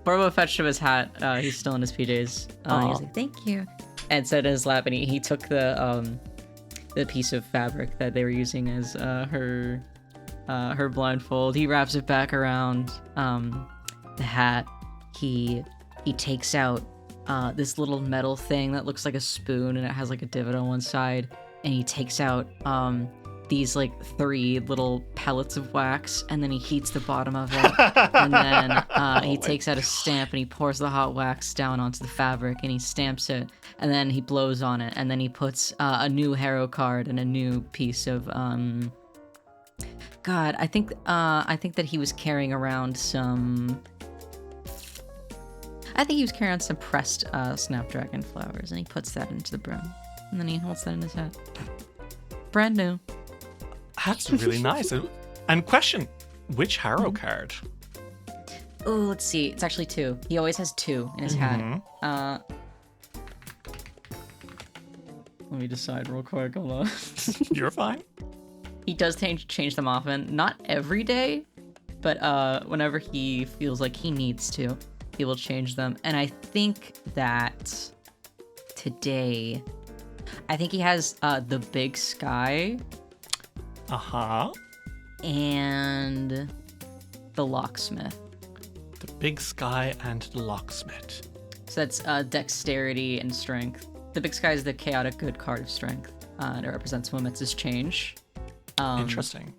Borbo fetched him his hat. He's still in his PJs. And he's like, "Thank you," and set it in his lap. And he took the piece of fabric that they were using as her blindfold. He wraps it back around the hat. He takes out this little metal thing that looks like a spoon, and it has like a divot on one side. And he takes out these like 3 little pellets of wax, and then he heats the bottom of it. And then he takes out a stamp and he pours the hot wax down onto the fabric and he stamps it. And then he blows on it. And then he puts a new hero card and a new piece of God, I think that he was carrying around some. I think he was carrying around some pressed snapdragon flowers, and he puts that into the brim. And then he holds that in his head. Brand new.
That's really nice. And question, which Harrow card?
Oh, let's see. It's actually 2. He always has 2 in his hat. Let me decide real quick. Hold on.
You're fine.
He does change them often. Not every day, but whenever he feels like he needs to, he will change them. And I think that today, I think he has the Big Sky. And the Locksmith.
The Big Sky and the Locksmith.
So that's dexterity and strength. The Big Sky is the chaotic good card of strength. And it represents Moment's change.
Interesting.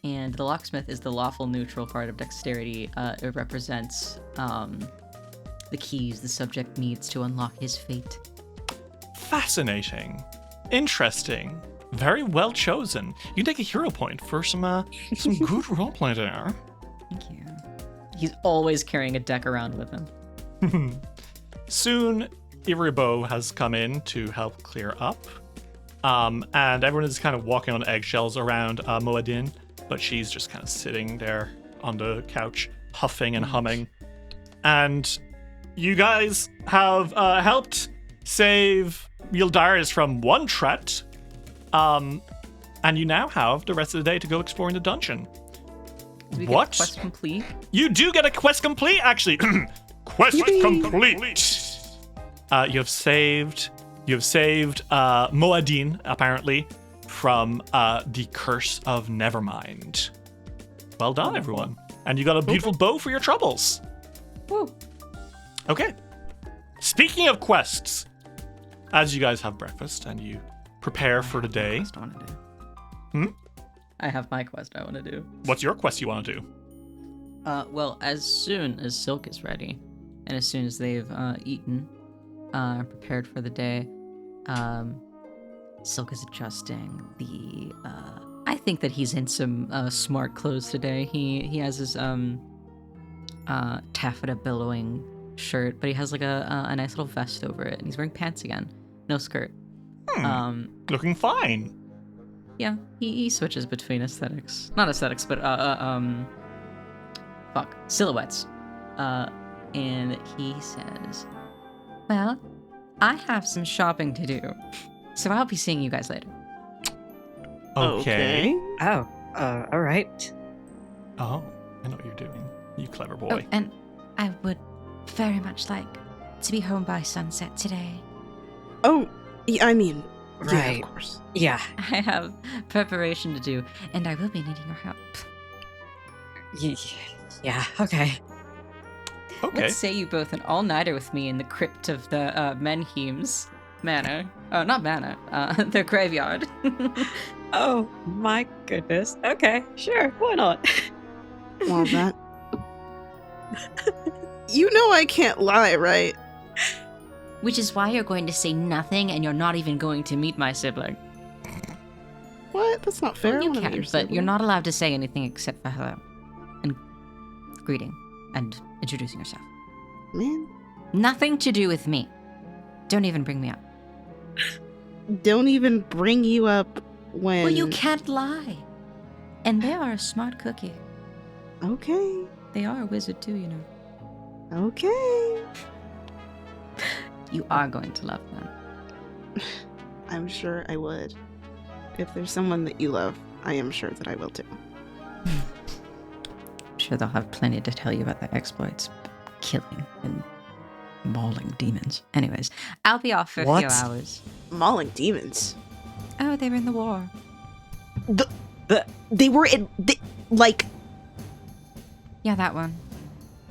And the Locksmith is the lawful neutral card of dexterity. It represents the keys the subject needs to unlock his fate.
Fascinating. Interesting. Very well chosen. You can take a hero point for some good roleplay there.
Thank you. He's always carrying a deck around with him.
Soon, Iribo has come in to help clear up. And everyone is kind of walking on eggshells around Moadin, but she's just kind of sitting there on the couch, huffing and humming. And you guys have helped save Yldaris from one threat. And you now have the rest of the day to go exploring the dungeon.
Do we
What?
get quest complete?
You do get a quest complete, actually. Quest complete. You have saved Moadin, apparently, from the curse of Nevermind. Well done, everyone. And you got a beautiful bow for your troubles.
Woo.
Okay. Speaking of quests, as you guys have breakfast and you
prepare for the day.
Quest I want to do. I have my quest I want to do.
What's your quest you want to do?
Well, as soon as Silk is ready, and as soon as they've eaten, prepared for the day, Silk is adjusting the. I think that he's in some smart clothes today. He has his taffeta billowing shirt, but he has like a nice little vest over it, and he's wearing pants again, no skirt.
Looking fine.
Yeah, he switches between aesthetics, not aesthetics, but silhouettes. And he says, "Well, I have some shopping to do, so I'll be seeing you guys later."
Okay.
Oh, all right.
Oh, I know what you're doing. You clever boy.
Oh, and I would very much like to be home by sunset today.
Oh, yeah, I mean, yeah,
Right.
of course.
Yeah.
I have preparation to do, and I will be needing your help.
Yeah. Okay.
Okay.
Let's say you both an all-nighter with me in the crypt of the Menheims Manor. Oh, not Manor. The graveyard.
Oh my goodness. Okay. Sure. Why not?
Well, that. You know I can't lie, right?
Which is why you're going to say nothing and you're not even going to meet
my sibling.
What? That's not fair. I
You
wanna meet
can,
your
but you're
sibling.
not allowed to say anything except for hello. And greeting. And introducing yourself.
Man,
Nothing to do with me. Don't even bring me up.
don't even bring you up when.
Well, you can't lie. And they are a smart cookie.
Okay.
They are a wizard too, you know.
Okay.
You are going to love them.
I'm sure I would. If there's someone that you love, I am sure that I will too.
I'm sure they'll have plenty to tell you about their exploits. Killing and mauling demons. Anyways, I'll be off for a
What?
few hours.
Mauling demons.
Oh, they were in the war.
They were in. Like
Yeah, that one.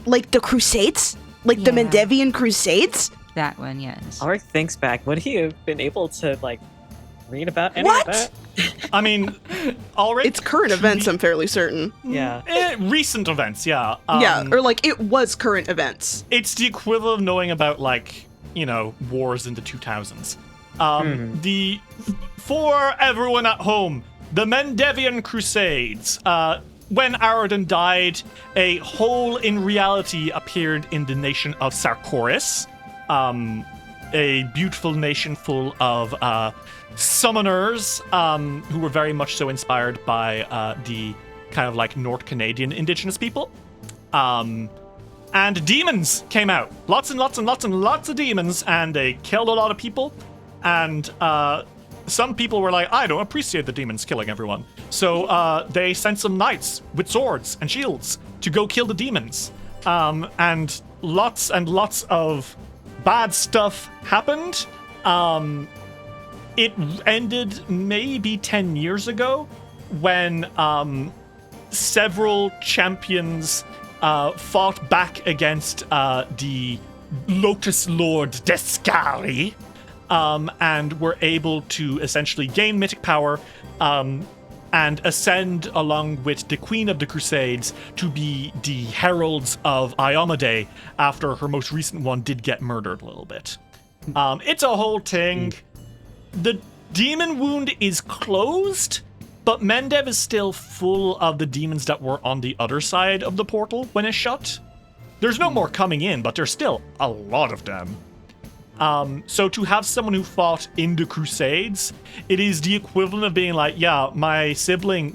the Crusades? Like the
Yeah.
Mendevian Crusades?
That one, yes.
Ulrich thinks back. Would he have been able to read about any
What?
of that?
I mean, already.
It's current events, I'm fairly certain.
Yeah.
Recent events, yeah.
Yeah, or it was current events.
It's the equivalent of knowing about wars in the 2000s. For everyone at home, the Mendevian Crusades. When Aradin died, a hole in reality appeared in the nation of Sarkoris, a beautiful nation full of summoners who were very much so inspired by the kind of North Canadian indigenous people. And demons came out. Lots and lots and lots and lots of demons, and they killed a lot of people. And some people were like, I don't appreciate the demons killing everyone. So they sent some knights with swords and shields to go kill the demons. And lots of bad stuff happened. It ended maybe 10 years ago when several champions fought back against the Lotus Lord Descari, and were able to essentially gain mythic power and ascend along with the Queen of the Crusades to be the heralds of Iomedae after her most recent one did get murdered a little bit. It's a whole thing. The demon wound is closed, but Mendev is still full of the demons that were on the other side of the portal when it's shut. There's no more coming in, but there's still a lot of them. So to have someone who fought in the Crusades, it is the equivalent of being like, yeah, my sibling,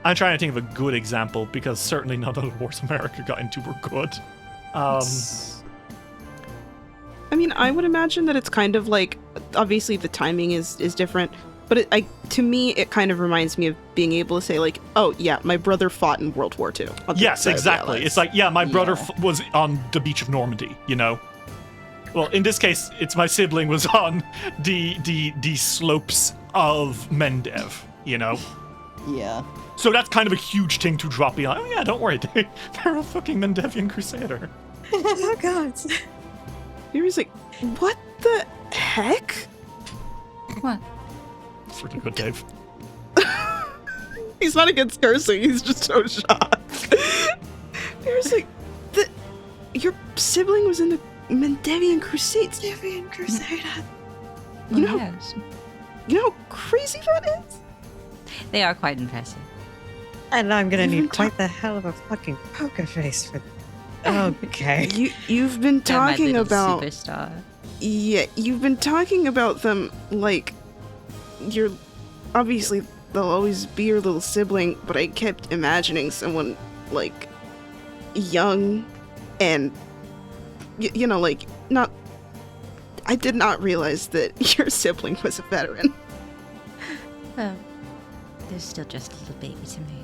I'm trying to think of a good example because certainly none of the wars America got into were good.
I mean, I would imagine that it's kind of obviously the timing is different, but to me, it kind of reminds me of being able to say oh yeah, my brother fought in World War II.
Yes, exactly. It's like, yeah, my brother was on the beach of Normandy, Well, in this case, it's my sibling was on the slopes of Mendev,
Yeah.
So that's kind of a huge thing to drop behind. Oh yeah, don't worry, they're a fucking Mendevian crusader.
Oh god.
He was like, what the heck?
What?
It's really good, Dave.
He's not against cursing, he's just so shocked. There's like, your sibling was in the Mendevian Crusades.
Mendevian Crusader.
You know,
Yes.
you know how crazy that is?
They are quite impressive.
And I'm gonna
You've
need
been
quite the hell of a fucking poker face for. Okay.
You've been
They're my
talking
little
about
superstar.
you've been talking about them like you're obviously they'll always be your little sibling, but I kept imagining someone like young and you know, like not. I did not realize that your sibling was a veteran.
Well, they're still just a little baby to me.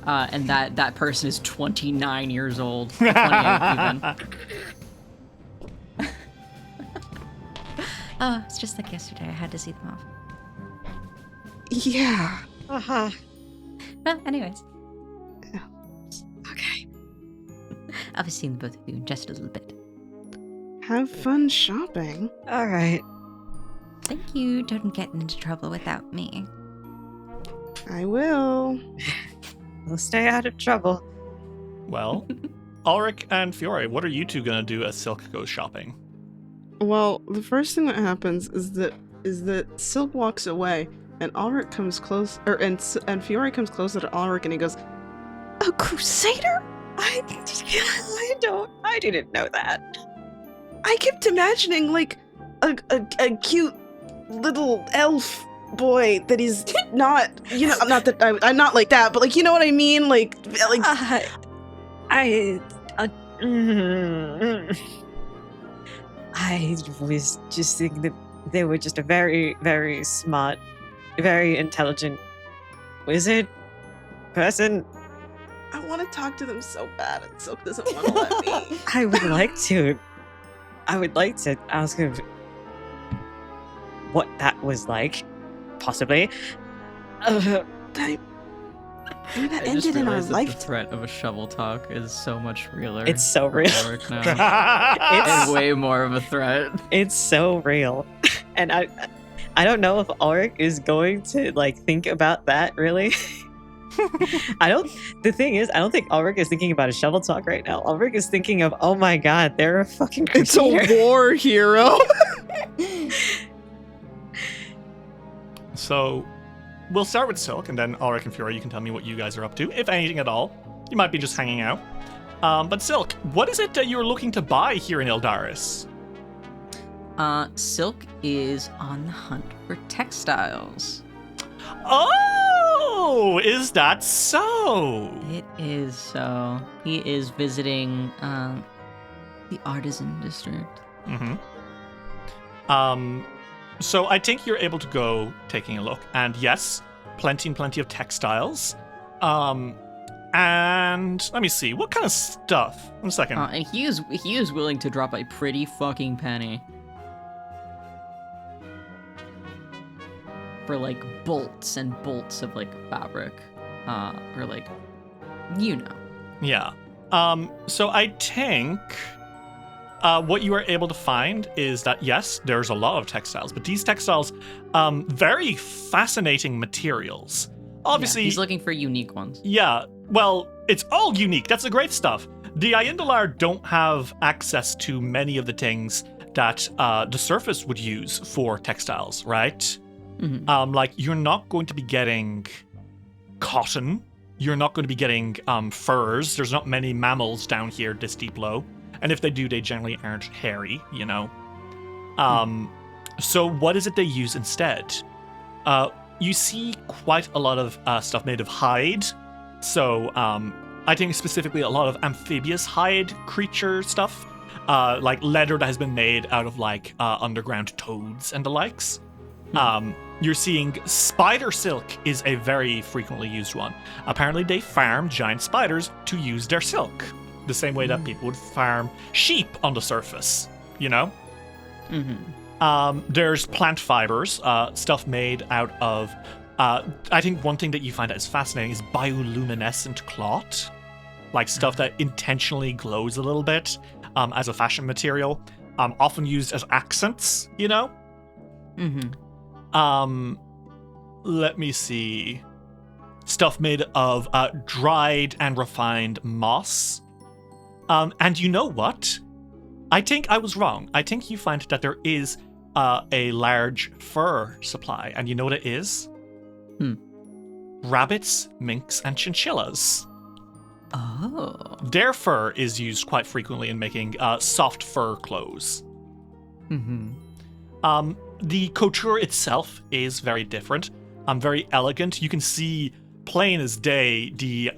And that person is 29 years old. 28 even.
Oh, it's just like yesterday. I had to see them off.
Yeah.
Uh-huh.
Well, anyways,
Okay.
I'll be seeing both of you in just a little bit.
Have fun shopping.
All right.
Thank you. Don't get into trouble without me.
I will.
We'll stay out of trouble.
Well, Ulrich and Fiore, what are you two gonna do as Silk goes shopping?
Well, the first thing that happens is that Silk walks away, and Ulrich comes close, and Fiore comes closer to Ulrich, and he goes, "A crusader?
I didn't know that.
I kept imagining like a cute little elf boy that is not, you know, not that I'm not like that, but like, you know what I mean, like
I was just thinking that they were just a very, very smart, very intelligent wizard person.
I want to talk to them so bad, and Silk doesn't want to let me.
I would like to ask him what that was like, possibly.
That
I just
ended in our
realized that
life.
the threat of a shovel talk is so much realer.
It's so
for
real.
Ulrich now. It's way more of a threat.
It's so real. And I don't know if Ulrich is going to like think about that really. The thing is, I don't think Ulrich is thinking about a shovel talk right now. Ulrich is thinking of, oh my god, they're a fucking
It's
crusader.
a war hero.
So, we'll start with Silk, and then Ulrich and Fiore, you can tell me what you guys are up to, if anything at all. You might be just hanging out. But Silk, what is it that you're looking to buy here in Yldaris?
Silk is on the hunt for textiles.
Oh, is that so?
It is so. He is visiting the artisan district.
Mm-hmm. So I think you're able to go taking a look, and yes, plenty of textiles. And let me see, what kind of stuff? 1 second.
And he is willing to drop a pretty fucking penny for like bolts and bolts of like fabric, or like, you know.
Yeah. So I think what you are able to find is that, yes, there's a lot of textiles, but these textiles, very fascinating materials. Obviously,
Yeah, he's looking for unique ones.
Yeah, well, it's all unique. That's the great stuff. The Yldaris don't have access to many of the things that the surface would use for textiles, right?
Mm-hmm.
Like, you're not going to be getting cotton. You're not going to be getting furs. There's not many mammals down here this deep low. And if they do, they generally aren't hairy, you know? So what is it they use instead? You see quite a lot of stuff made of hide. So I think specifically a lot of amphibious hide creature stuff. Like leather that has been made out of like underground toads and the likes. You're seeing spider silk is a very frequently used one. Apparently they farm giant spiders to use their silk. The same way that people would farm sheep on the surface, you know? There's plant fibers, stuff made out of, I think one thing that you find that is fascinating is bioluminescent cloth. Like stuff that intentionally glows a little bit as a fashion material, often used as accents, you know? Let me see. Stuff made of dried and refined moss. And you know what? I think I was wrong. I think you find that there is a large fur supply. And you know what it is? Rabbits, minks, and chinchillas.
Oh.
Their fur is used quite frequently in making soft fur clothes.
Mm-hmm.
The couture itself is very different. Very elegant. You can see plain as day the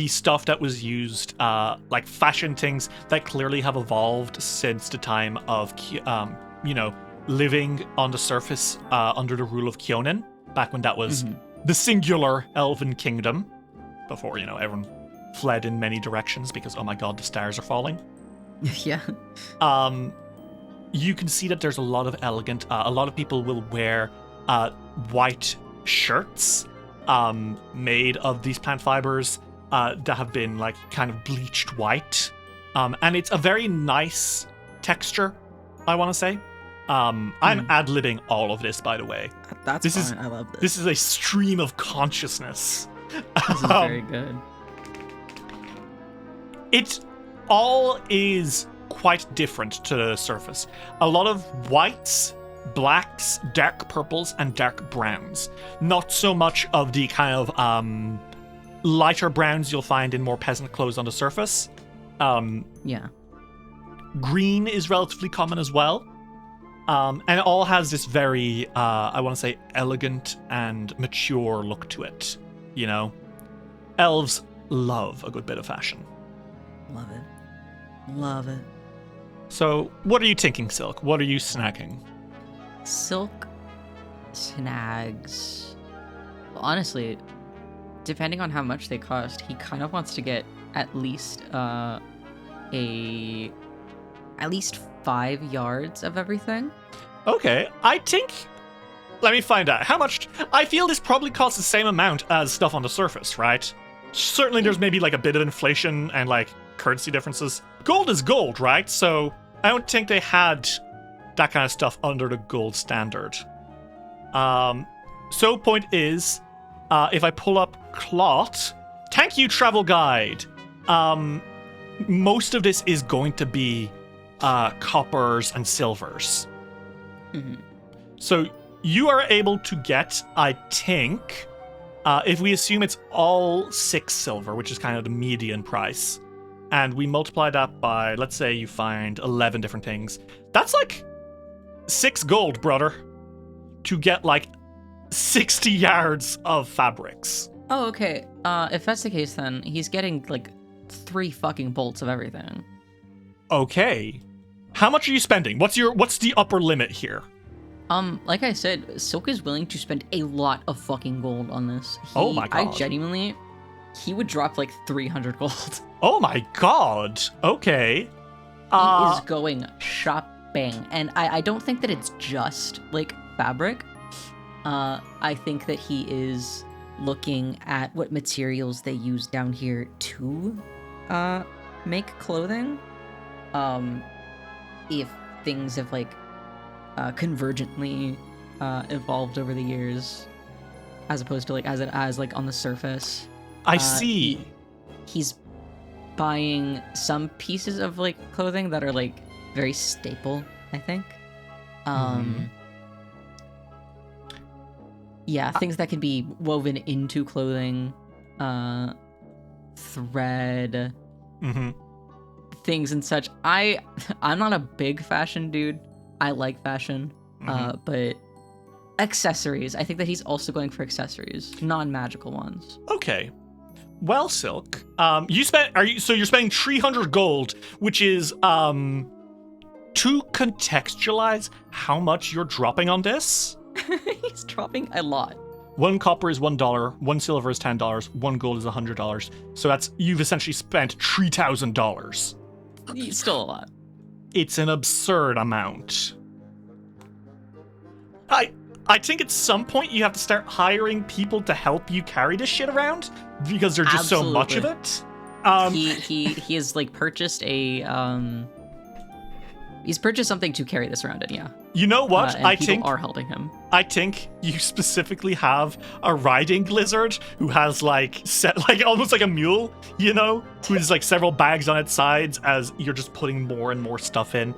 stuff that was used, like fashion things that clearly have evolved since the time of, living on the surface under the rule of Canon, back when that was the singular elven kingdom, before, everyone fled in many directions because, oh my god, the stars are falling.
Yeah.
You can see that there's a lot of elegant, a lot of people will wear white shirts made of these plant fibers that have been like kind of bleached white. And it's a very nice texture, I want to say. I'm ad-libbing all of this, by the way.
That's fine. I love this.
This is a stream of consciousness.
This is very good.
It all is quite different to the surface. A lot of whites, blacks, dark purples, and dark browns. Not so much of the kind of lighter browns you'll find in more peasant clothes on the surface.
Yeah.
Green is relatively common as well. And it all has this very, I want to say, elegant and mature look to it. Elves love a good bit of fashion.
Love it. Love it.
So, what are you thinking, Silk? What are you snagging?
Silk snags. Well, honestly, depending on how much they cost, he kind of wants to get at least 5 yards of everything.
Okay, I think. Let me find out how much. I feel this probably costs the same amount as stuff on the surface, right? Certainly, there's maybe like a bit of inflation and like currency differences. Gold is gold, right? So I don't think they had that kind of stuff under the gold standard. So point is, if I pull up cloth, thank you, travel guide. Most of this is going to be coppers and silvers.
Mm-hmm.
So you are able to get, I think, if we assume it's all 6 silver, which is kind of the median price, and we multiply that by, let's say you find 11 different things, that's like 6 gold, brother, to get like 60 yards of fabrics.
Oh, okay. If that's the case, then he's getting like 3 fucking bolts of everything.
Okay. How much are you spending? What's the upper limit here?
Like I said, Silk is willing to spend a lot of fucking gold on this.
Oh my god.
He would drop like 300 gold.
Oh my god. Okay.
He is going shopping, and I don't think that it's just like fabric. I think that he is looking at what materials they use down here to make clothing. If things have like convergently evolved over the years, as opposed to like as it as like on the surface.
I see.
He's buying some pieces of like clothing that are like very staple, I think. Yeah, things that can be woven into clothing, thread, things and such. I'm not a big fashion dude. I like fashion, but accessories. I think that he's also going for accessories, non-magical ones.
Okay. Well, Silk, you're spending 300 gold, which is to contextualize how much you're dropping on this.
He's dropping a lot.
1 copper is $1, 1 silver is $10, 1 gold is $100. So you've essentially spent $3,000.
It's still a lot.
It's an absurd amount. I think at some point you have to start hiring people to help you carry this shit around because there's just so much of it.
He has like purchased a He's purchased something to carry this around in, yeah.
You know what?
And people are holding him.
I think you specifically have a riding lizard who has almost like a mule, who's like several bags on its sides as you're just putting more and more stuff in.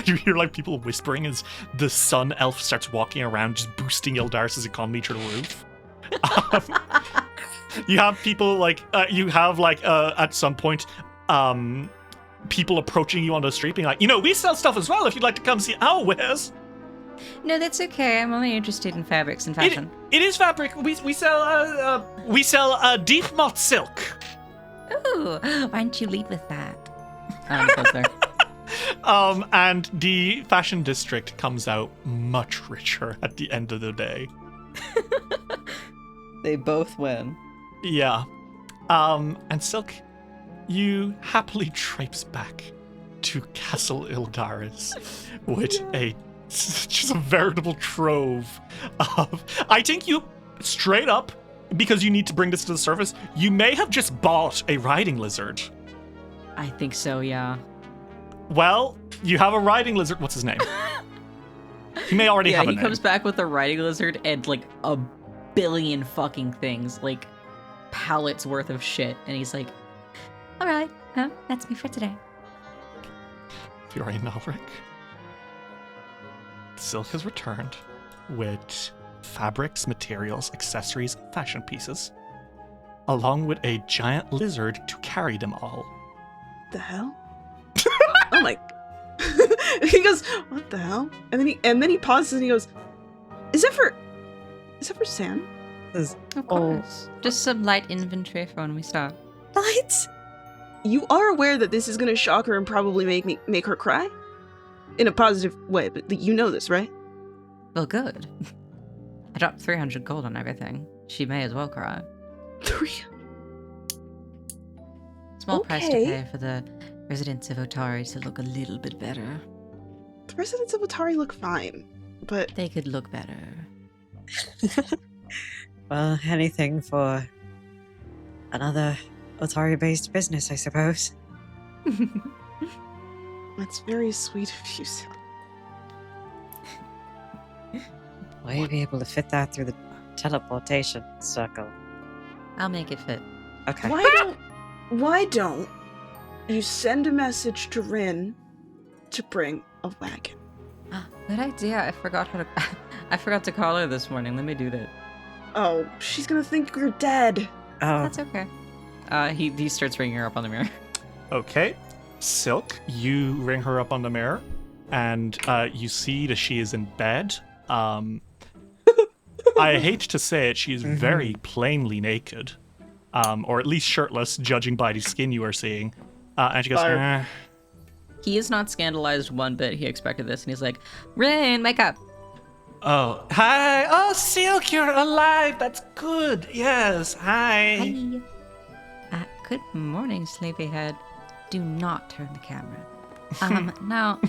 You hear like people whispering as the sun elf starts walking around, just boosting Yldaris' economy to the roof. You have people at some point, people approaching you on the street being like, we sell stuff as well if you'd like to come see our wares.
No, that's okay. I'm only interested in fabrics and fashion.
It is fabric. We sell deep moth silk.
Ooh, why don't you lead with that?
Goes there.
And the fashion district comes out much richer at the end of the day.
They both win.
Yeah. And Silk, you happily traipse back to Castle Yldaris with just a veritable trove of... I think you, straight up, because you need to bring this to the surface, you may have just bought a riding lizard.
I think so, yeah.
Well, you have a riding lizard. What's his name? He may already have a name.
Yeah, he comes back with a riding lizard and like a billion fucking things, like pallets worth of shit, and he's like,
all right, that's me for today.
Fury and Nalric. Silk has returned with fabrics, materials, accessories, fashion pieces, along with a giant lizard to carry them all.
The hell? Oh my! He goes, "What the hell?" And then he pauses and he goes, "Is that for Sam?"
Of course. Just some light inventory for when we start.
Light? You are aware that this is gonna shock her and probably make her cry? In a positive way, but you know this, right?
Well, good. I dropped 300 gold on everything. She may as well cry.
300?
Small price to pay for the residents of Otari to look a little bit better.
The residents of Otari look fine, but...
They could look better.
Well, anything for another Otari-based business, I suppose.
That's very sweet of you, Sam.
Will you be able to fit that through the teleportation circle?
I'll make it fit.
Okay.
Why don't you send a message to Rin to bring a wagon?
Good idea. I forgot to call her this morning. Let me do that.
Oh, she's gonna think you're dead.
Oh.
That's okay.
He starts ringing her up on the mirror.
Okay. Silk, you ring her up on the mirror, and you see that she is in bed. I hate to say it, she is very plainly naked, or at least shirtless, judging by the skin you are seeing. And she goes,
He is not scandalized one bit. He expected this, and he's like, Rin, wake up.
Oh, hi. Oh, Silk, you're alive. That's good. Yes, hi.
Hi. Good morning, sleepyhead. Do not turn the camera. Now,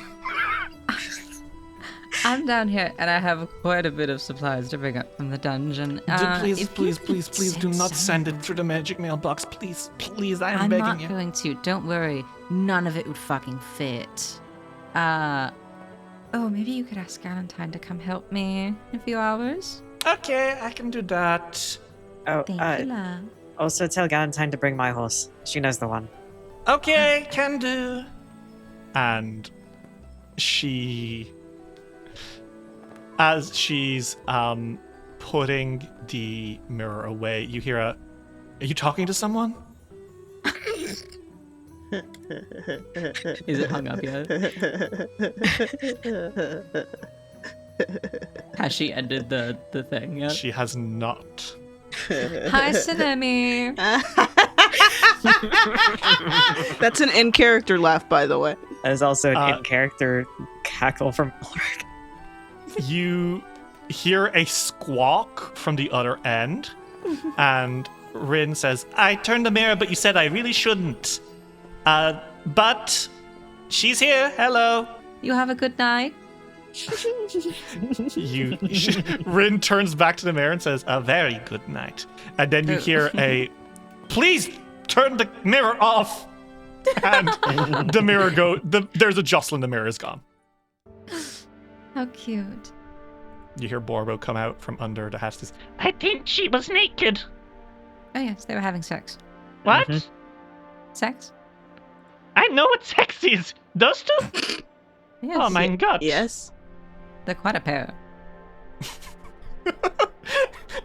I'm down here, and I have quite a bit of supplies to bring up from the dungeon.
Please, do not send it through the magic mailbox. Please, I am begging you.
I'm not going to. Don't worry. None of it would fucking fit. Oh, maybe you could ask Galentine to come help me in a few hours?
Okay, I can do that.
Oh,
Thank you, love.
Also tell Galentine to bring my horse. She knows the one.
Okay, can do. And she... As she's putting the mirror away, you hear a... Are you talking to someone?
Is it hung up yet? Has she ended the thing yet?
She has not.
Hi, Sinemi.
That's an in-character laugh, by the way.
There's also an in-character cackle from Ulrich.
You hear a squawk from the other end, and Rin says, I turned the mirror, but you said I really shouldn't. But she's here. Hello.
You have a good night.
Rin turns back to the mirror and says, a very good night. And then you hear a, please turn the mirror off.
And the mirror there's a Jocelyn, the mirror is gone.
How cute.
You hear Borbo come out from under the hatch.
I think she was naked.
Oh yes, they were having sex.
What?
Mhm.
Sex?
I know what sex is. Those two?
Yes.
Oh my god.
Yes.
They're quite a pair.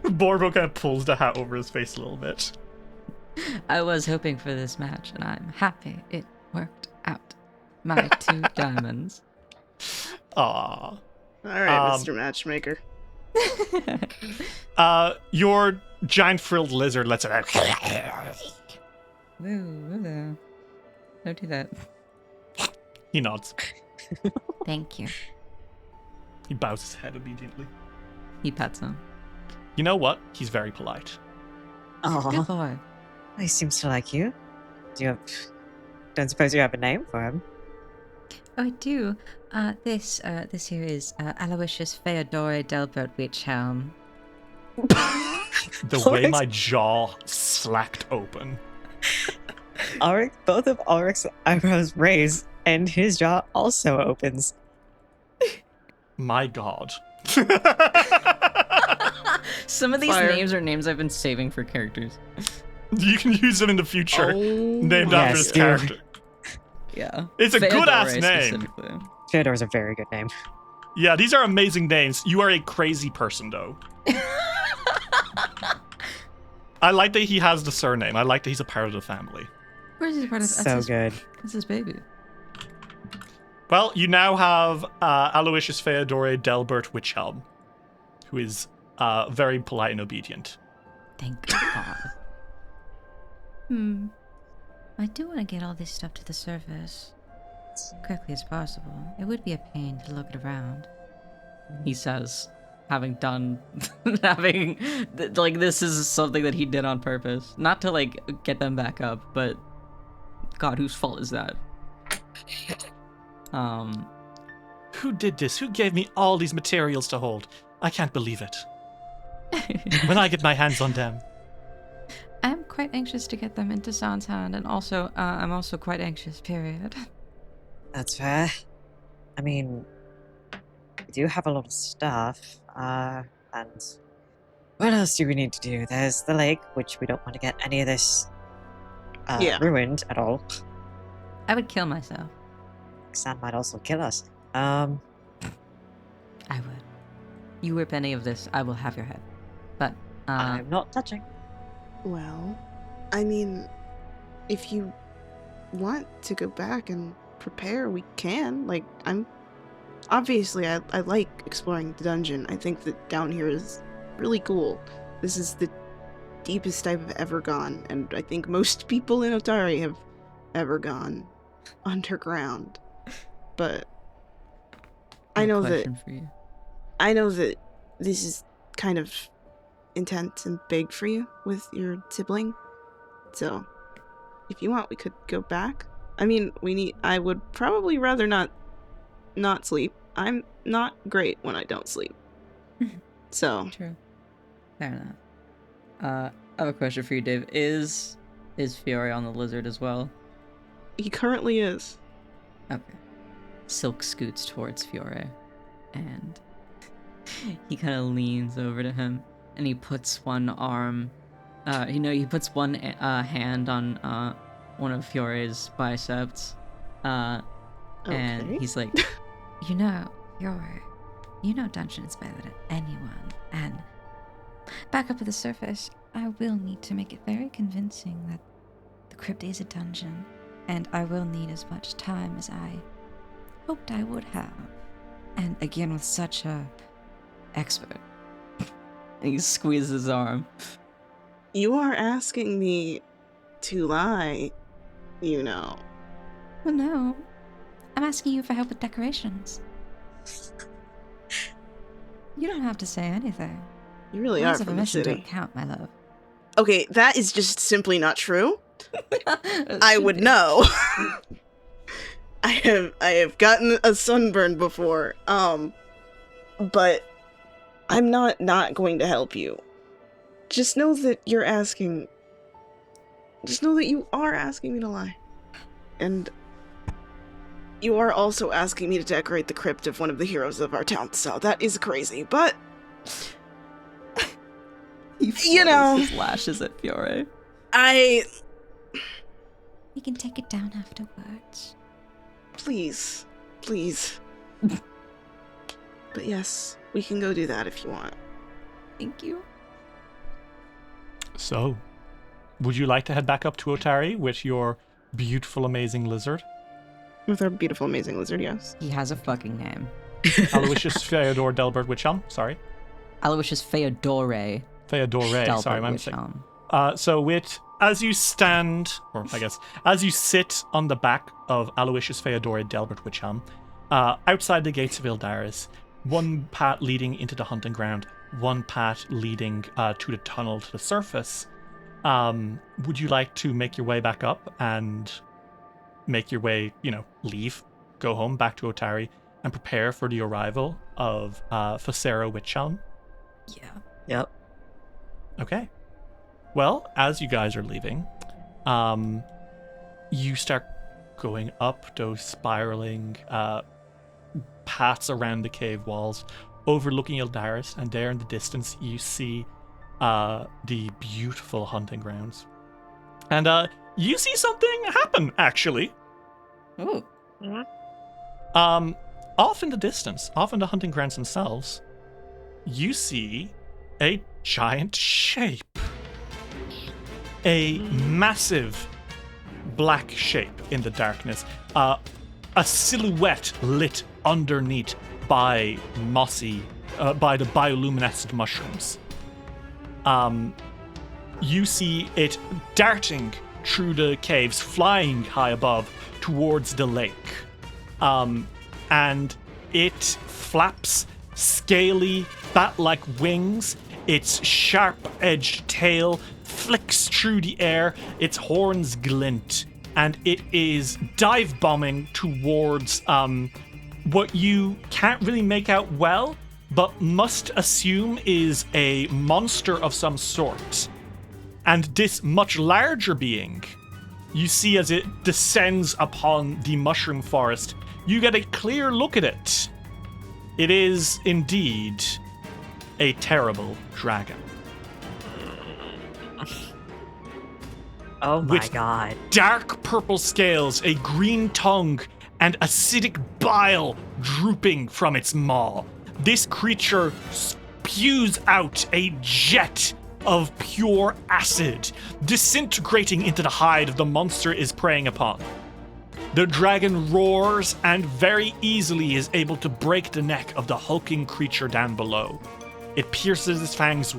Borbo kind of pulls the hat over his face a little bit.
I was hoping for this match, and I'm happy it worked out. My 2 diamonds.
Aww.
All right, Mr. Matchmaker.
Your giant frilled lizard lets it out.
Woo. Don't do that.
He nods.
Thank you.
He bows his head obediently.
He pets him.
You know what? He's very polite.
Good
Oh,
boy.
he seems to like you. Don't suppose you have a name for him?
Oh, I do. This here is Aloysius Feodore Delbert Witchhelm.
The way my jaw slacked open.
Ulrich, both of Ulrich's eyebrows raise, and his jaw also opens.
My god.
Some of these
Fire.
names are names I've been saving for characters.
You can use them in the future.
Oh,
Named
yes,
after this
do.
character.
Yeah.
It's a good-ass
Feodore
name.
specifically.
Theodore's a very good name.
Yeah, these are amazing names. You are a crazy person, though. I like that he has the surname. I like that he's a part of the family.
Where's he part of?
So good.
That's his baby.
Well, you now have Aloysius Feodore Delbert Witchhelm, who is very polite and obedient.
Thank God. I do want to get all this stuff to the surface as quickly as possible. It would be a pain to lug it around.
He says, having done, this is something that he did on purpose. Not to, get them back up, but God, whose fault is that?
Who did this? Who gave me all these materials to hold? I can't believe it. When I get my hands on them.
I'm quite anxious to get them into San's hand, and also, I'm also quite anxious, period.
That's fair. I mean, we do have a lot of stuff, and what else do we need to do? There's the lake, which we don't want to get any of this
Yeah.
ruined at all.
I would kill myself.
Sand might also kill us.
I would. You rip any of this, I will have your head. But,
I'm not touching.
Well, I mean, if you want to go back and prepare, we can. Obviously, I like exploring the dungeon. I think that down here is really cool. This is the deepest I've ever gone, and I think most people in Otari have ever gone underground. But I know that
Question for you.
this is kind of intense and big for you with your sibling. So, if you want, we could go back. I mean, I would probably rather not sleep. I'm not great when I don't sleep. So,
True. Fair enough. I have a question for you, Dave. Is Fiore on the lizard as well?
he currently is.
Okay. Silk scoots towards Fiore, and he kind of leans over to him, and he puts one arm, he puts one hand on one of Fiore's biceps, and
Okay.
he's like,
Fiore, you know dungeons better than anyone, and back up to the surface, I will need to make it very convincing that the crypt is a dungeon, and I will need as much time as I hoped I would have. And again, with such a expert.
and he squeezes his arm.
You are asking me to lie,
Well, no. I'm asking you for help with decorations. You don't have to say anything.
You really
Words
are
of
from the
omission
city.
don't count, my love.
Okay, that is just simply not true. I would know. I have gotten a sunburn before. But I'm not going to help you. Just know that you are asking me to lie. And you are also asking me to decorate the crypt of one of the heroes of our town, so that is crazy, but...
You know... He lashes at Fiore.
We can take it down afterwards.
Please. But yes, we can go do that if you want.
Thank you.
So, would you like to head back up to Otari with your beautiful, amazing lizard?
With our beautiful, amazing lizard, yes.
He has a fucking name.
Aloysius Feodor Delbert Witchelm, sorry.
Aloysius Feodore.
Feodore, sorry, my mistake. So as you stand, or I guess, as you sit on the back of Aloysius Feodor Delbert Witchelm, outside the gates of Yldaris, one path leading into the hunting ground, one path leading to the tunnel to the surface. Would you like to make your way back up and make your way, leave, go home back to Otari, and prepare for the arrival of Facero Witchelm?
Yeah.
Yep.
Okay. Well, as you guys are leaving, you start going up those spiraling paths around the cave walls, overlooking Yldaris, and there in the distance you see the beautiful hunting grounds. And you see something happen, actually.
Ooh.
Off in the distance, off in the hunting grounds themselves, you see a giant shape. A massive black shape in the darkness. A silhouette lit underneath by by the bioluminescent mushrooms. You see it darting through the caves, flying high above towards the lake. And it flaps scaly, bat-like wings. Its sharp-edged tail flicks through the air, its horns glint, and it is dive-bombing towards what you can't really make out well, but must assume is a monster of some sort. And this much larger being, you see as it descends upon the mushroom forest, you get a clear look at it. It is indeed a terrible dragon.
Oh my
With
god.
Dark purple scales, a green tongue, and acidic bile drooping from its maw. This creature spews out a jet of pure acid, disintegrating into the hide of the monster it is preying upon. The dragon roars and very easily is able to break the neck of the hulking creature down below. It pierces its fangs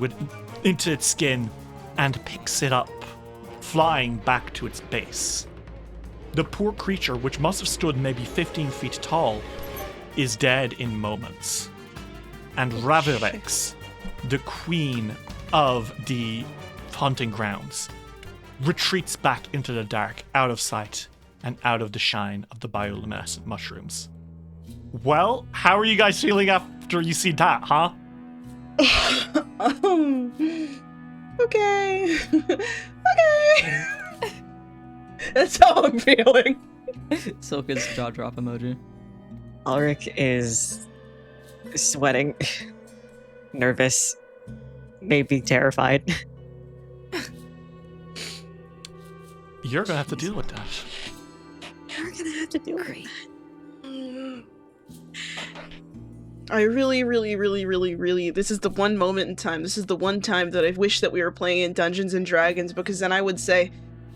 into its skin and picks it up, flying back to its base. The poor creature, which must have stood maybe 15 feet tall, is dead in moments. And Ravirex, the queen of the hunting grounds, retreats back into the dark, out of sight and out of the shine of the bioluminescent mushrooms. Well, how are you guys feeling after you see that, huh?
Okay. Okay. That's how I'm feeling.
Silka's jaw drop emoji.
Ulrich is sweating, nervous, maybe terrified.
You're gonna have to deal with that.
You're gonna have to deal with that.
I really, this is the one moment in time. This is the one time that I wish that we were playing in Dungeons and Dragons, because then I would say,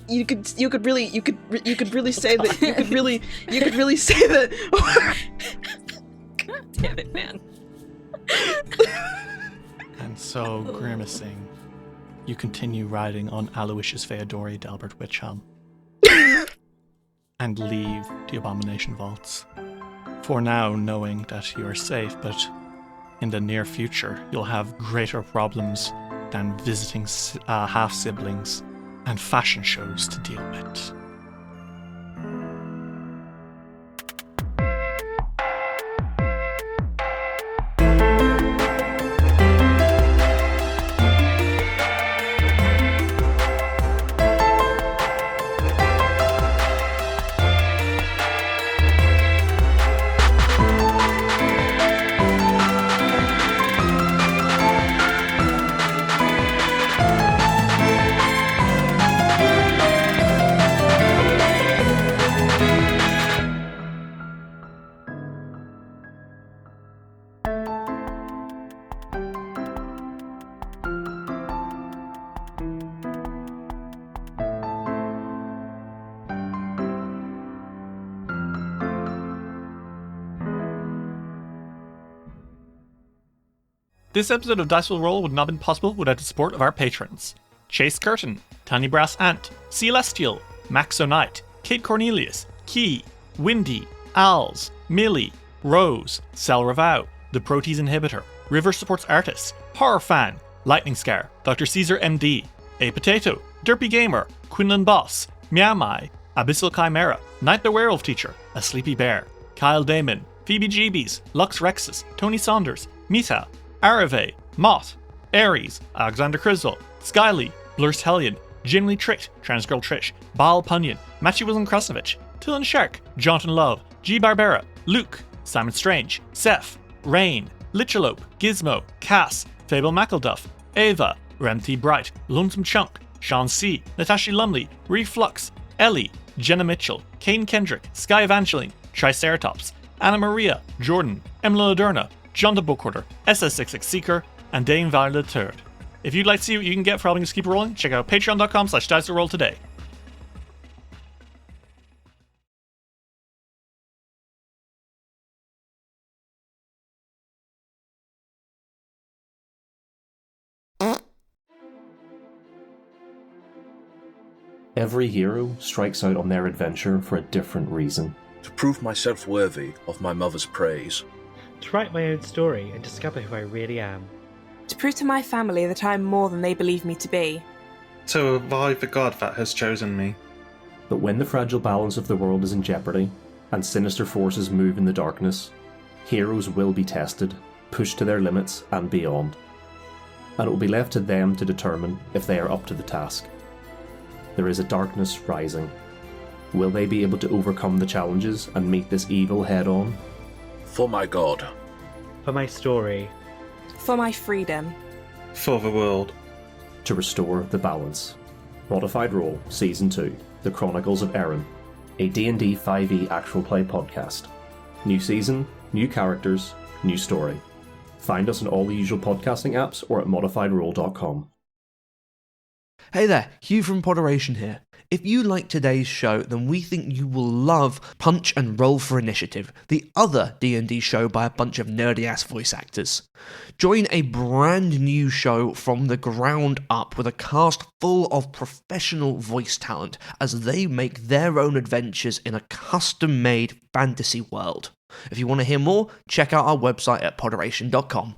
you could really say that you could really say that.
God damn it, man.
And so, grimacing, you continue riding on Aloysius Feodori Delbert Witchelm and leave the Abomination Vaults. For now, knowing that you are safe, but in the near future, you'll have greater problems than visiting half-siblings and fashion shows to deal with. This episode of Dice Will Roll would not have been possible without the support of our patrons. Chase Curtin, Tiny Brass Ant, Celestial, Max O'Knight, Kate Cornelius, Key, Windy, Als, Millie, Rose, Sal Ravau, The Protease Inhibitor, River Supports Artists, Horror Fan, Lightning Scar, Dr. Caesar MD, A Potato, Derpy Gamer, Quinlan Boss, Meow Mai, Abyssal Chimera, Night the Werewolf Teacher, A Sleepy Bear, Kyle Damon, Phoebe Jeebies, Lux Rexus, Tony Saunders, Mita, Arave, Moth, Aries, Alexander Criswell, Skyly, Blurst Hellion, Jimly Tricked, Transgirl Trish, Baal Punyon, Matthew Wilson Krasovich, Tillen Shark, Jonathan Love, G. Barbera, Luke, Simon Strange, Seth, Rain, Lichalope, Gizmo, Cass, Fable McElduff, Ava, Remty Bright, Lonesome Chunk, Sean C., Natasha Lumley, Reflux, Ellie, Jenna Mitchell, Kane Kendrick, Sky Evangeline, Triceratops, Anna Maria, Jordan, Emily Laderna, John the Bookhoarder, SS66 Seeker, and Dane Violet III. If you'd like to see what you can get for helping us keep rolling, check out patreon.com/DiceRoll today.
Every hero strikes out on their adventure for a different reason.
To prove myself worthy of my mother's praise.
To write my own story and discover who I really am.
To prove to my family that I am more than they believe me to be.
To revive the god that has chosen me.
But when the fragile balance of the world is in jeopardy, and sinister forces move in the darkness, heroes will be tested, pushed to their limits and beyond. And it will be left to them to determine if they are up to the task. There is a darkness rising. Will they be able to overcome the challenges and meet this evil head-on?
For my god.
For my story.
For my freedom.
For the world.
To restore the balance. Modified Roll Season 2, The Chronicles of Erin, a D&D 5e actual play podcast. New season, new characters, new story. Find us on all the usual podcasting apps or at modifiedroll.com.
Hey there, Hugh from Podderation here. If you like today's show, then we think you will love Punch and Roll for Initiative, the other D&D show by a bunch of nerdy-ass voice actors. Join a brand new show from the ground up with a cast full of professional voice talent as they make their own adventures in a custom-made fantasy world. If you want to hear more, check out our website at podderation.com.